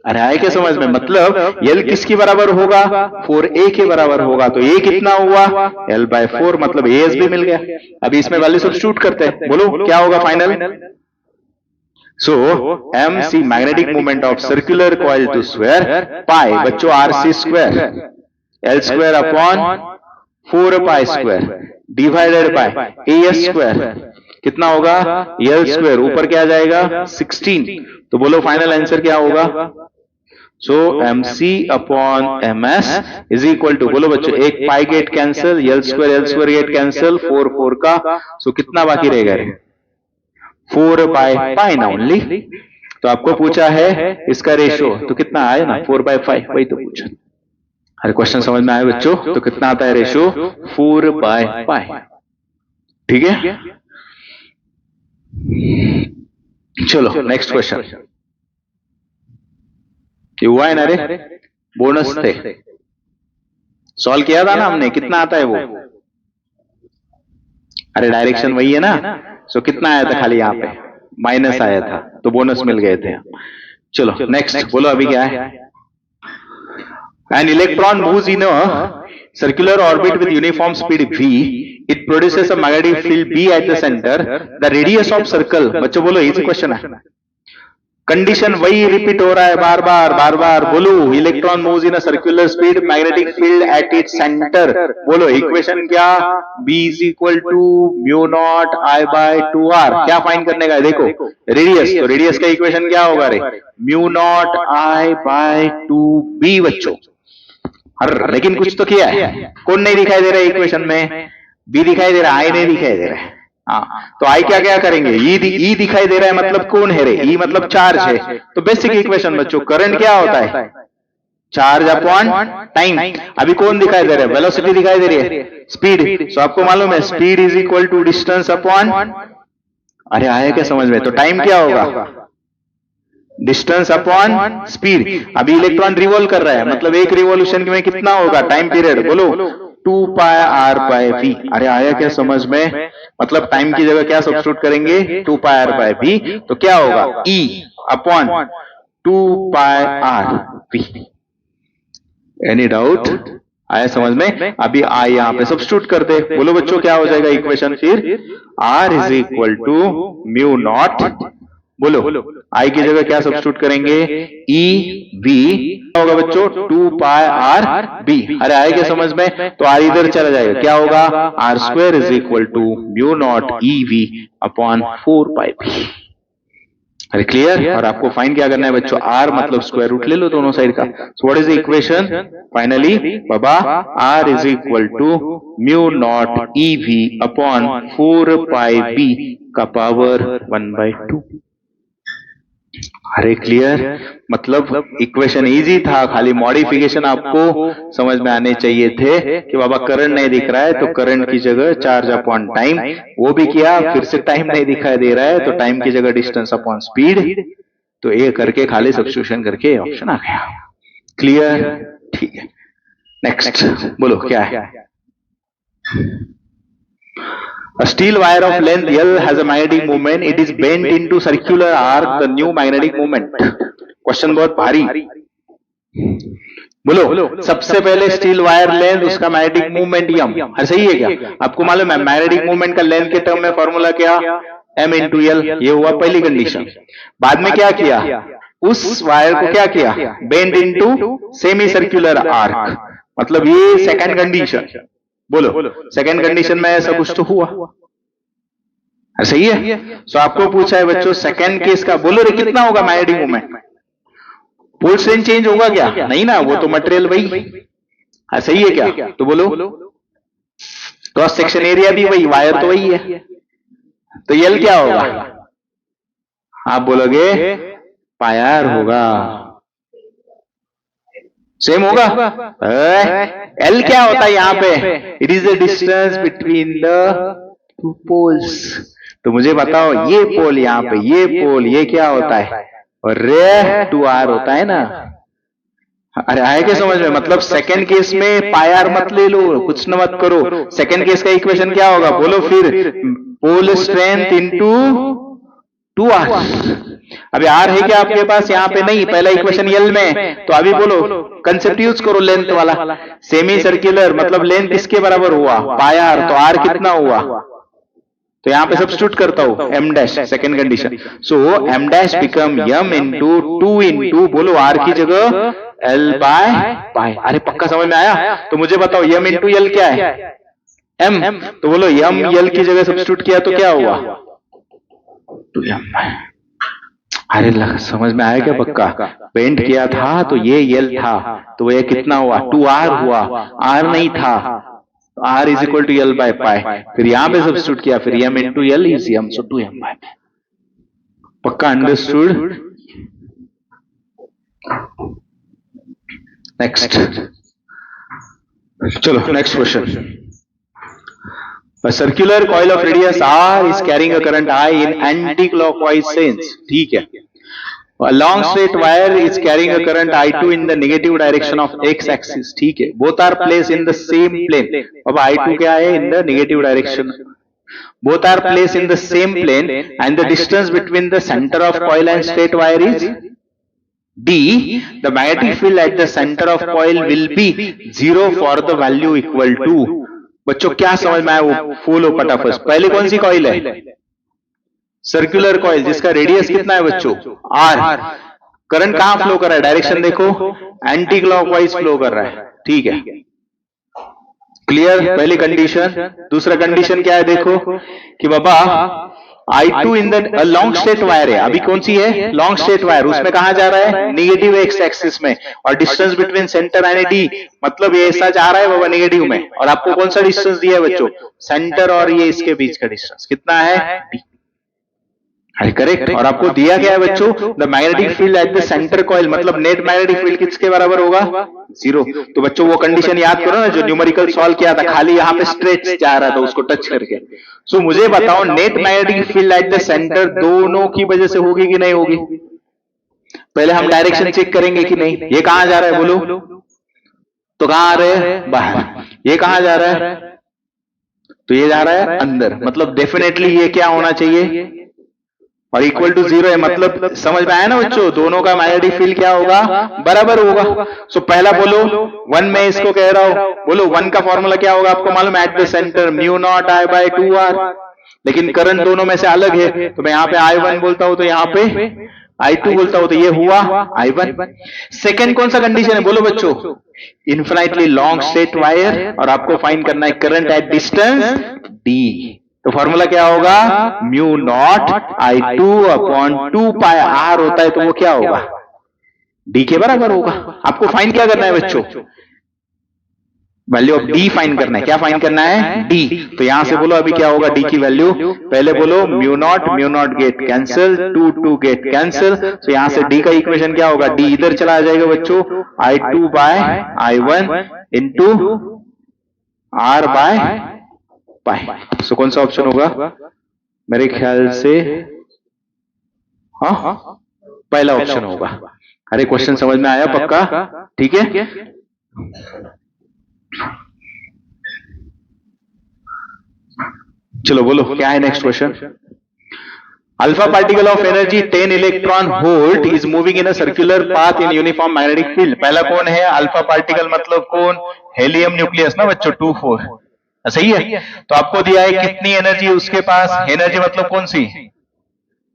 अरे आए क्या समझ में? मतलब L किसकी बराबर होगा? 4A के बराबर होगा। तो A कितना हुआ? L/4, मतलब AS भी मिल गया। अभी इसमें वैल्यू सब्स्टिट्यूट करते हैं, बोलो क्या होगा final? So MC magnetic movement of circular coil two square, pi बच्चों RC square, L square upon 4π square divided by AS square, कितना होगा? L स्क्वायर, ऊपर क्या आ जाएगा? 16। तो बोलो फाइनल आंसर क्या होगा? So MC upon MS is equal to, बोलो बच्चों एक pi get cancel, L square get cancel, 4 का, सो कितना बाकी रहेगा? 4π, पाई ना ओनली। तो आपको पूछा है इसका रेशियो, तो कितना आया ना? 4/5, वही तो पूछा। अरे क्वेश्चन समझ में आया बच्चों? तो कितना आता है रेशियो? 4/5। ठीक है, चलो नेक्स्ट क्वेश्चन। ये हुआ है ना रे? बोनस थे, सॉल्व किया था ना हमने, कितना आता है वो? अरे डायरेक्शन वही है ना, सो कितना आया था? खाली यहाँ पे माइनस आया था, तो बोनस मिल गए थे। चलो नेक्स्ट बोलो अभी क्या है? An electron moves in a circular orbit with uniform speed v. It produces a magnetic field B at the center. The radius of circle, बच्चों बोलो इजी क्वेश्चन है, कंडीशन वही रिपीट हो रहा है बार बार। बोलो electron moves in a circular speed, magnetic field at its centre. बोलो इक्वेशन क्या? B is equal to μ0 I/2R। क्या फाइंड करने का है? देखो रेडियस, तो रेडियस का इक्वेशन क्या होगा रे? μ0 I/2B बच्चों। हर लेकिन कुछ तो किया है, कौन नहीं दिखाई दे रहा है इक्वेशन में? B दिखाई दे रहा है, I नहीं दिखाई दे रहा है। हाँ, तो I क्या करेंगे? E दिखाई दे रहा है, मतलब कौन है रे? E मतलब चार्ज है। तो बेसिक इक्वेशन बच्चों, करंट क्या होता है? Charge upon time. अभी कौन दिखाई दे रहा है? वेलोसिटी दिखाई दे रही है, स्पीड। तो आपको मालूम है speed is equal to distance upon, अरे आया क्या समझ में? तो टाइम क्या होगा? Distance upon speed. अभी इलेक्ट्रॉन रिवॉल्व कर रहा है, मतलब एक रिवॉल्यूशन में कितना होगा टाइम पीरियड? बोलो 2πr/v। अरे आया क्या समझ में? मतलब टाइम की जगह क्या सब्स्टिट्यूट करेंगे? 2πr/v। तो क्या होगा? E upon 2πr/v। Any doubt? आया समझ में? अभी I यहाँ पे सब्स्टिट्यूट कर दे। बोलो बच्चों क्या हो जाएगा इक्वेशन फिर? R इज इक्वल टू μ0, बोलो I की जगह क्या सब्स्टिट्यूट करेंगे? EV होगा बच्चों 2πr/v। अरे आए क्या समझ में? तो R इधर चला जाएगा, क्या होगा? R square is equal to μ0 EV अपॉन 4πv। अरे क्लियर। और आपको फाइन क्या करना है बच्चों, आर मतलब स्क्वायर रूट ले लो दोनों साइड का। So what is the equation finally बाबा, R is equal to mu naught EV upon 4 pi B का पावर 1/2। अरे क्लियर, मतलब इक्वेशन इजी था, खाली मॉडिफिकेशन आपको समझ में आने चाहिए थे कि बाबा करंट नहीं दिख रहा है तो करंट की जगह चार्ज अपॉन टाइम, वो भी किया। फिर से टाइम नहीं दिखाई दे रहा है तो टाइम की जगह डिस्टेंस अपॉन स्पीड, तो ये करके खाली सब्स्टिट्यूशन करके ऑप्शन आ गया। क्लियर, ठीक है। नेक्स्ट बोलो क्या है। A steel wire of length L has a magnetic moment. It is bent into circular arc. The new magnetic moment. Question बहुत भारी। बोलो, सबसे पहले स्टील वायर लेंथ, उसका मैग्नेटिक मूवमेंट यम। अरे सही है क्या? आपको मालूम है मैग्नेटिक मूवमेंट का लेंथ के टर्म में फॉर्मूला क्या, m इंटू एल। ये हुआ पहली कंडीशन। बाद में क्या किया, उस वायर को क्या किया, bend into semi circular arc, मतलब ये सेकंड कंडीशन। बोलो, सेकंड कंडीशन में ऐसा कुछ तो हुआ, सही है। सो आपको पूछा है बच्चों सेकंड केस का, बोलो रे कितना होगा मैग्नेटिक मूवमेंट, पोल स्ट्रेन चेंज होगा क्या, नहीं ना, वो तो मटेरियल वही, सही है क्या? तो बोलो, क्रॉस सेक्शन एरिया भी वही, वायर तो वही है, तो यल क्या होगा, आप बोलोगे पायर होगा, सेम होगा। एल क्या होता है यहाँ पे, it is the distance between the two poles. तो मुझे बताओ ये पोल यहाँ पे, ये पोल, ये क्या होता है, और रे 2r होता है ना। अरे आए क्या समझ में, मतलब सेकंड केस में पायर मत ले लो, कुछ न मत करो। सेकंड केस का इक्वेशन क्या होगा, बोलो फिर, पोल स्ट्रेंथ इंटू 2r। अभी आर है क्या आपके पास, यहाँ पे नहीं, पहला इक्वेशन यल में, तो अभी बोलो कंसेप्ट यूज करो लेंथ वाला। सेमी सर्कुलर मतलब लेंथ किसके बराबर हुआ, पायर, तो आर कितना हुआ, तो यहाँ पे सब्स्टिट्यूट करता हूं एम डैश, सेकेंड कंडीशन। सो M dash become M into 2 into, बोलो आर की जगह एल बाय पाई। अरे पक्का समझ में आया? तो मुझे बताओ यम इंटू यल क्या है, एम, तो बोलो यम यल की जगह सब्स्टिट्यूट किया तो क्या हुआ, 2m। अरे समझ में आया क्या पक्का, पेंट किया था तो ये यल था, तो ये कितना हुआ, 2r हुआ, r नहीं था, r is equal to L by pi. फिर यहां पे सब्स्टिट्यूट किया, फिर m into L is m, so 2m by pi. पक्का अंडरस्टूड। नेक्स्ट, चलो next question. A circular coil of radius r is carrying a current I in anti-clockwise sense. ठीक है। A long straight wire is carrying a current I2 in the negative direction of x-axis. ठीक है। Both are placed in the same plane. अब I2 क्या है, in the negative direction. Both are placed in the same plane and the distance between the center of coil and straight wire is D. The magnetic field at the center of coil will be 0 for the value equal to। बच्चों क्या समझ में आया, वो फूलो फटाफट। पहले कौन सी कॉइल है, सर्कुलर कॉइल, जिसका रेडियस कितना है बच्चों, आर। करंट कहां फ्लो कर रहा है, डायरेक्शन देखो, एंटी क्लॉकवाइज फ्लो कर रहा है, ठीक है। क्लियर, पहली कंडीशन। दूसरा कंडीशन क्या है, देखो कि बाबा I2 in the long straight wire है, अभी कौन सी है, लॉन्ग स्ट्रेट वायर, उसमें कहा जा रहा है, निगेटिव एक्स एक्सिस में, और distance between centre and D, मतलब ये ऐसा जा रहा है बाबा निगेटिव में, और आपको कौन सा डिस्टेंस दिया है बच्चों, सेंटर और ये इसके बीच का डिस्टेंस कितना है, डी। करेक्ट। और आपको दिया क्या है बच्चों, the magnetic field at the centre coil, मतलब नेट मैग्नेटिक फील्ड किसके बराबर होगा, 0। तो बच्चों वो कंडीशन याद करो ना जो न्यूमेरिकल सॉल्व किया था, खाली यहाँ पे स्ट्रेच जा रहा था उसको टच करके। सो मुझे बताओ net magnetic field at the centre दोनों की वजह से होगी कि नहीं होगी, पहले हम डायरेक्शन चेक करेंगे कि नहीं। ये कहां जा रहा है बोलो, तो कहां आ रहे हैं, बाहर। ये कहां जा रहा है, तो ये जा रहा है अंदर, मतलब डेफिनेटली ये क्या होना चाहिए, और इक्वल टू 0 है, मतलब समझ में आया ना बच्चों, दोनों का मैग्नेटिक फील्ड क्या होगा, बराबर होगा। सो पहला बोलो 1 में इसको कह रहा हूं, बोलो 1 का फॉर्मूला क्या होगा आपको मालूम है, at the centre mu naught I by 2r, लेकिन करंट दोनों में से अलग है, तो मैं यहाँ पे I1 बोलता हूं, तो यहाँ पे I2 बोलता हूं, तो ये हुआ I1। सेकेंड कौन सा कंडीशन है बोलो बच्चों, इन्फिनाइटली लॉन्ग स्ट्रेट वायर, और आपको फाइंड करना है करंट एट डिस्टेंस D। तो फॉर्मूला क्या होगा, mu naught I2 upon 2 pi R होता है, तो वो क्या होगा, डी के बराबर होगा। आपको फाइंड क्या करना है बच्चों, वैल्यू ऑफ डी फाइंड करना है। क्या फाइंड करना है, डी। तो यहां से बोलो अभी क्या होगा डी की वैल्यू, पहले बोलो mu naught get cancel, 2 get cancel, तो यहां से डी का इक्वेशन क्या होगा, डी इधर चला जाएगा बच्चों, I2 by I1 into R by pi. So कौन सा ऑप्शन होगा, मेरे ख्याल से हाँ पहला ऑप्शन होगा। अरे क्वेश्चन समझ में आया पक्का, ठीक है। चलो बोलो क्या है next question. Alpha particle of energy 10 electron volt is moving in a circular path in uniform magnetic field. पहला कौन है अल्फा पार्टिकल, मतलब कौन, हेलियम न्यूक्लियस ना बच्चों, 2,4 सही है। तो आपको दिया है कितनी एनर्जी उसके पास, एनर्जी मतलब कौन सी,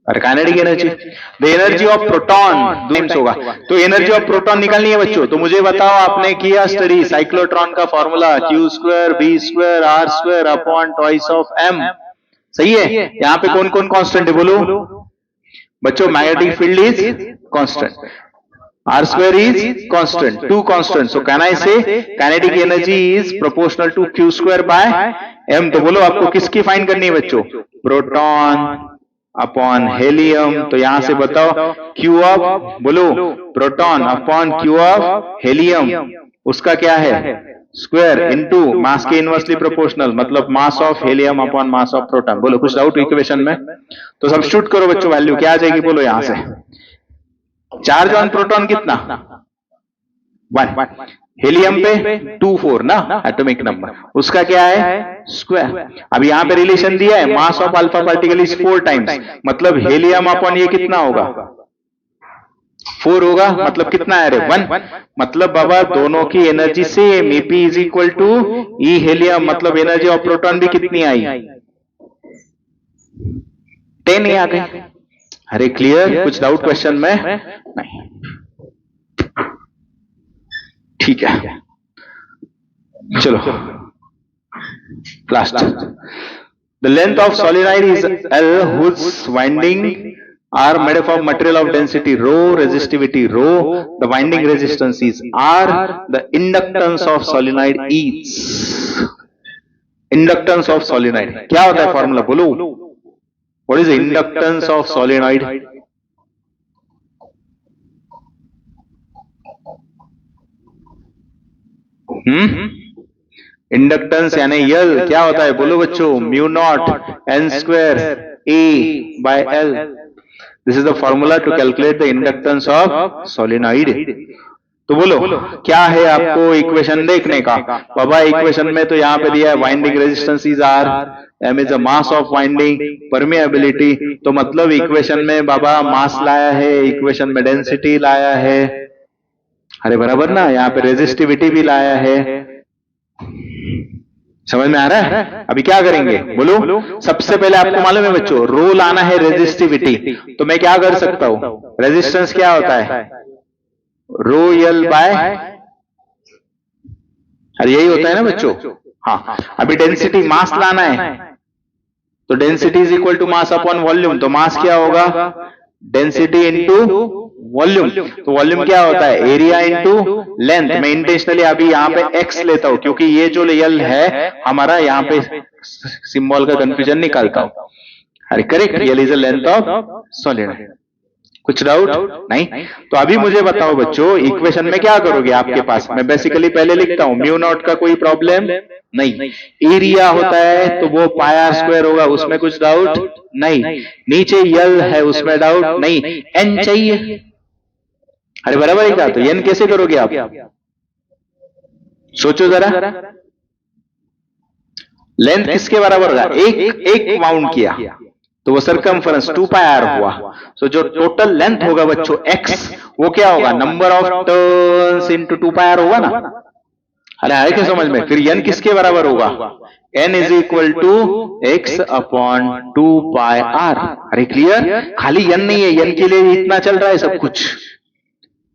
kinetic energy. The energy of proton times होगा, तो एनर्जी ऑफ प्रोटॉन निकालनी है बच्चों। तो मुझे बताओ, आपने किया स्टडी साइक्लोट्रॉन का formula Q² B² R² upon twice of M, सही है। यहाँ पे कौन कौन कांस्टेंट है बोलो बच्चों, magnetic field is constant, R² is constant, 2 constant, so can I say kinetic energy is proportional to Q² by M। तो बोलो आपको किसकी फाइंड करनी है बच्चों, प्रोटॉन अपॉन हेलियम। तो यहां से बताओ Q ऑफ, बोलो proton upon Q of helium, उसका क्या है स्क्वायर इनटू मास के इनवर्सली प्रोपोर्शनल, मतलब mass of helium upon mass of proton. बोलो कुछ डाउट इक्वेशन में, तो सब्स्टिट्यूट करो बच्चों, वैल्यू क्या आ जाएगी बोलो यहां से, चार्ज ऑन प्रोटॉन कितना 1, हेलियम पे 2,4 ना एटॉमिक नंबर, उसका क्या है स्क्वायर। अब यहां पे रिलेशन दिया है, mass of alpha particle is 4 times, मतलब हेलियम अपॉन ये कितना होगा 4 होगा, मतलब कितना है रे 1, मतलब बाबा दोनों की energy same, Ep is equal to E helium, मतलब एनर्जी ऑफ प्रोटॉन भी कितनी आई 10 ही आ गई। अरे क्लियर, कुछ डाउट क्वेश्चन में नहीं, ठीक है। चलो last, the length of solenoid is L whose winding are made up of material of density rho, resistivity rho, the winding resistance is R, the inductance of solenoid is, inductance of solenoid क्या होता है formula बोलो, what is the inductance of solenoid, inductance यानी L क्या होता है बोलो बच्चों, mu naught N² A by L, this is the formula to calculate the inductance of solenoid. तो बोलो क्या है आपको इक्वेशन देखने का, बाबा इक्वेशन में तो यहाँ पे दिया है winding resistance is R, M is the mass of winding, permeability, तो मतलब इक्वेशन में बाबा मास लाया है, इक्वेशन में डेंसिटी लाया है, अरे बराबर ना, यहाँ पे रेजिस्टिविटी भी लाया है, समझ में आ रहा है। अभी क्या करेंगे बोलो, सबसे पहले आपको मालूम है बच्चों रो लाना है रेजिस्टिविटी, तो मैं क्या कर सकता हूं, रेजिस्टेंस क्या होता है रो L बाय, अरे यही होता है ना बच्चों, हाँ। अभी डेंसिटी मास लाना है, तो density is equal to mass upon volume, तो मास क्या होगा डेंसिटी इंटू वॉल्यूम, तो वॉल्यूम क्या होता है एरिया इंटू लेंथ। मैं इंटेंशनली अभी यहाँ पे x लेता हूं क्योंकि ये जो L है हमारा, यहाँ पे सिंबल का कंफ्यूजन निकालता हूं। अरे correct, L is the length of solenoid. कुछ डाउट नहीं? तो अभी मुझे बताओ बच्चों इक्वेशन में क्या करोगे, आपके पास मैं बेसिकली पहले लिखता हूं म्यू नॉट का कोई प्रॉब्लम नहीं, एरिया होता है तो वो पाई आर स्क्वायर होगा, उसमें कुछ डाउट नहीं, नीचे L है उसमें डाउट नहीं, N चाहिए, अरे बराबर ही कहा, तो N कैसे करोगे आप सोचो जरा, लेंथ किसके बराबर होगा, एक माउंट किया तो वो सरकमफरेंस 2 पाई आर हुआ, सो जो टोटल लेंथ होगा बच्चों x, वो क्या होगा number of turns into 2 pi R होगा ना। अरे आए क्या समझ में, फिर n किसके बराबर होगा, n is equal to x upon 2 pi R. अरे क्लियर, खाली n नहीं है, n के लिए इतना चल रहा है सब कुछ,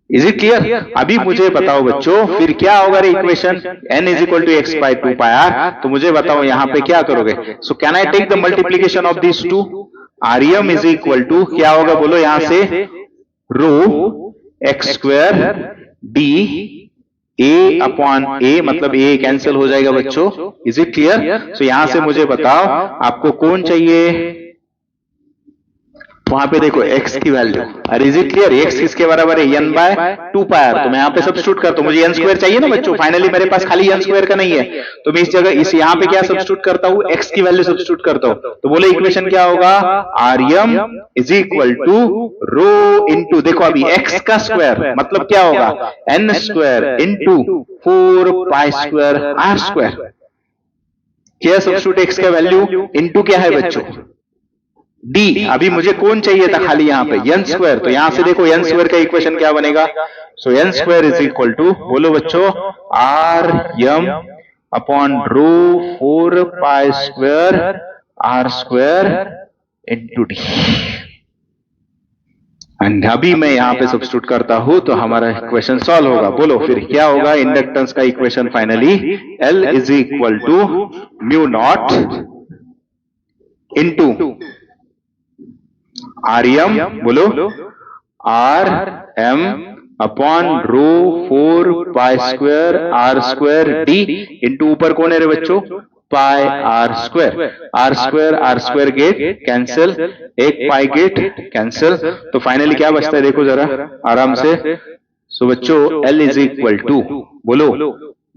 इज इट क्लियर? अभी मुझे बताओ बच्चों, फिर क्या होगा रे इक्वेशन, n is equal to X by 2 pi R. तो मुझे बताओ यहाँ पे क्या करोगे? So can I take the multiplication of this two? RM is equal to क्या होगा बोलो यहां से, rho X square D A upon A, मतलब ए कैंसिल हो जाएगा बच्चों। Is it clear? सो यहां से मुझे बताओ आपको कौन चाहिए, वहां पे देखो x की वैल्यू, अरे इज इट क्लियर? x किसके बराबर है, n बाय 2 पाई आर। तो मैं यहाँ पे सब्स्टिट्यूट करता हूँ, मुझे n स्क्वायर चाहिए ना बच्चों, फाइनली मेरे पास खाली n स्क्वायर का नहीं है, तो मैं इस जगह इस यहाँ पे क्या सब्स्टिट्यूट करता हूँ, x की वैल्यू सब्स्टिट्यूट करता हूँ। तो बोले इक्वेशन क्या होगा, RM is equal to rho into, देखो अभी x का स्क्वायर मतलब क्या होगा, n square into 4 pi square R square. क्या सब्स्टिट्यूट x का वैल्यू इंटू क्या है बच्चों, d। अभी मुझे कौन चाहिए था खाली यहाँ पे, n स्क्वायर। तो यहां से देखो n स्क्वायर का इक्वेशन क्या बनेगा, so n square is equal to, बोलो बच्चों, R M upon rho 4 pi square R square into D. And अभी मैं यहाँ पे सब्स्टिट्यूट करता हूं तो हमारा इक्वेशन सॉल्व होगा। बोलो फिर क्या होगा, इंडक्टेंस का equation finally L is equal to mu naught into R M, बोलो R M upon rho 4 pi square R square D into ऊपर कौन है रे बच्चों, pi R square get cancel, एक पाई गेट कैंसिल, तो फाइनली क्या बचता है देखो जरा आराम से। सो बच्चों L इज इक्वल टू, बोलो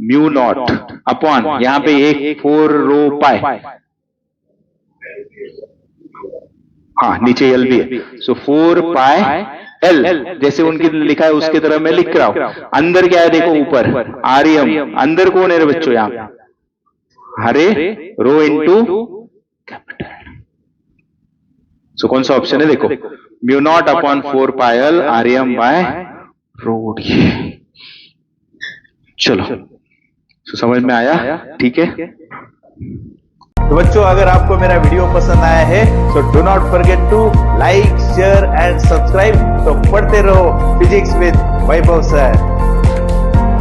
म्यू नॉट अपॉन यहां पे एक 4 रो पाई, हाँ नीचे एल भी है, सो 4 पाई एल, जैसे उनकी लिखा है उसकी तरह मैं लिख रहा हूं। अंदर क्या है देखो ऊपर आरएम, अंदर कौन है रे बच्चों यहां, हरे रो इंटू कैपिटल। सो कौन सा ऑप्शन है देखो, mu naught upon 4 pi L RM by rho D. चलो सो समझ में आया, ठीक है। तो बच्चों अगर आपको मेरा वीडियो पसंद आया है तो do not forget to like share and subscribe. तो पढ़ते रहो फिजिक्स विद वैभव सर।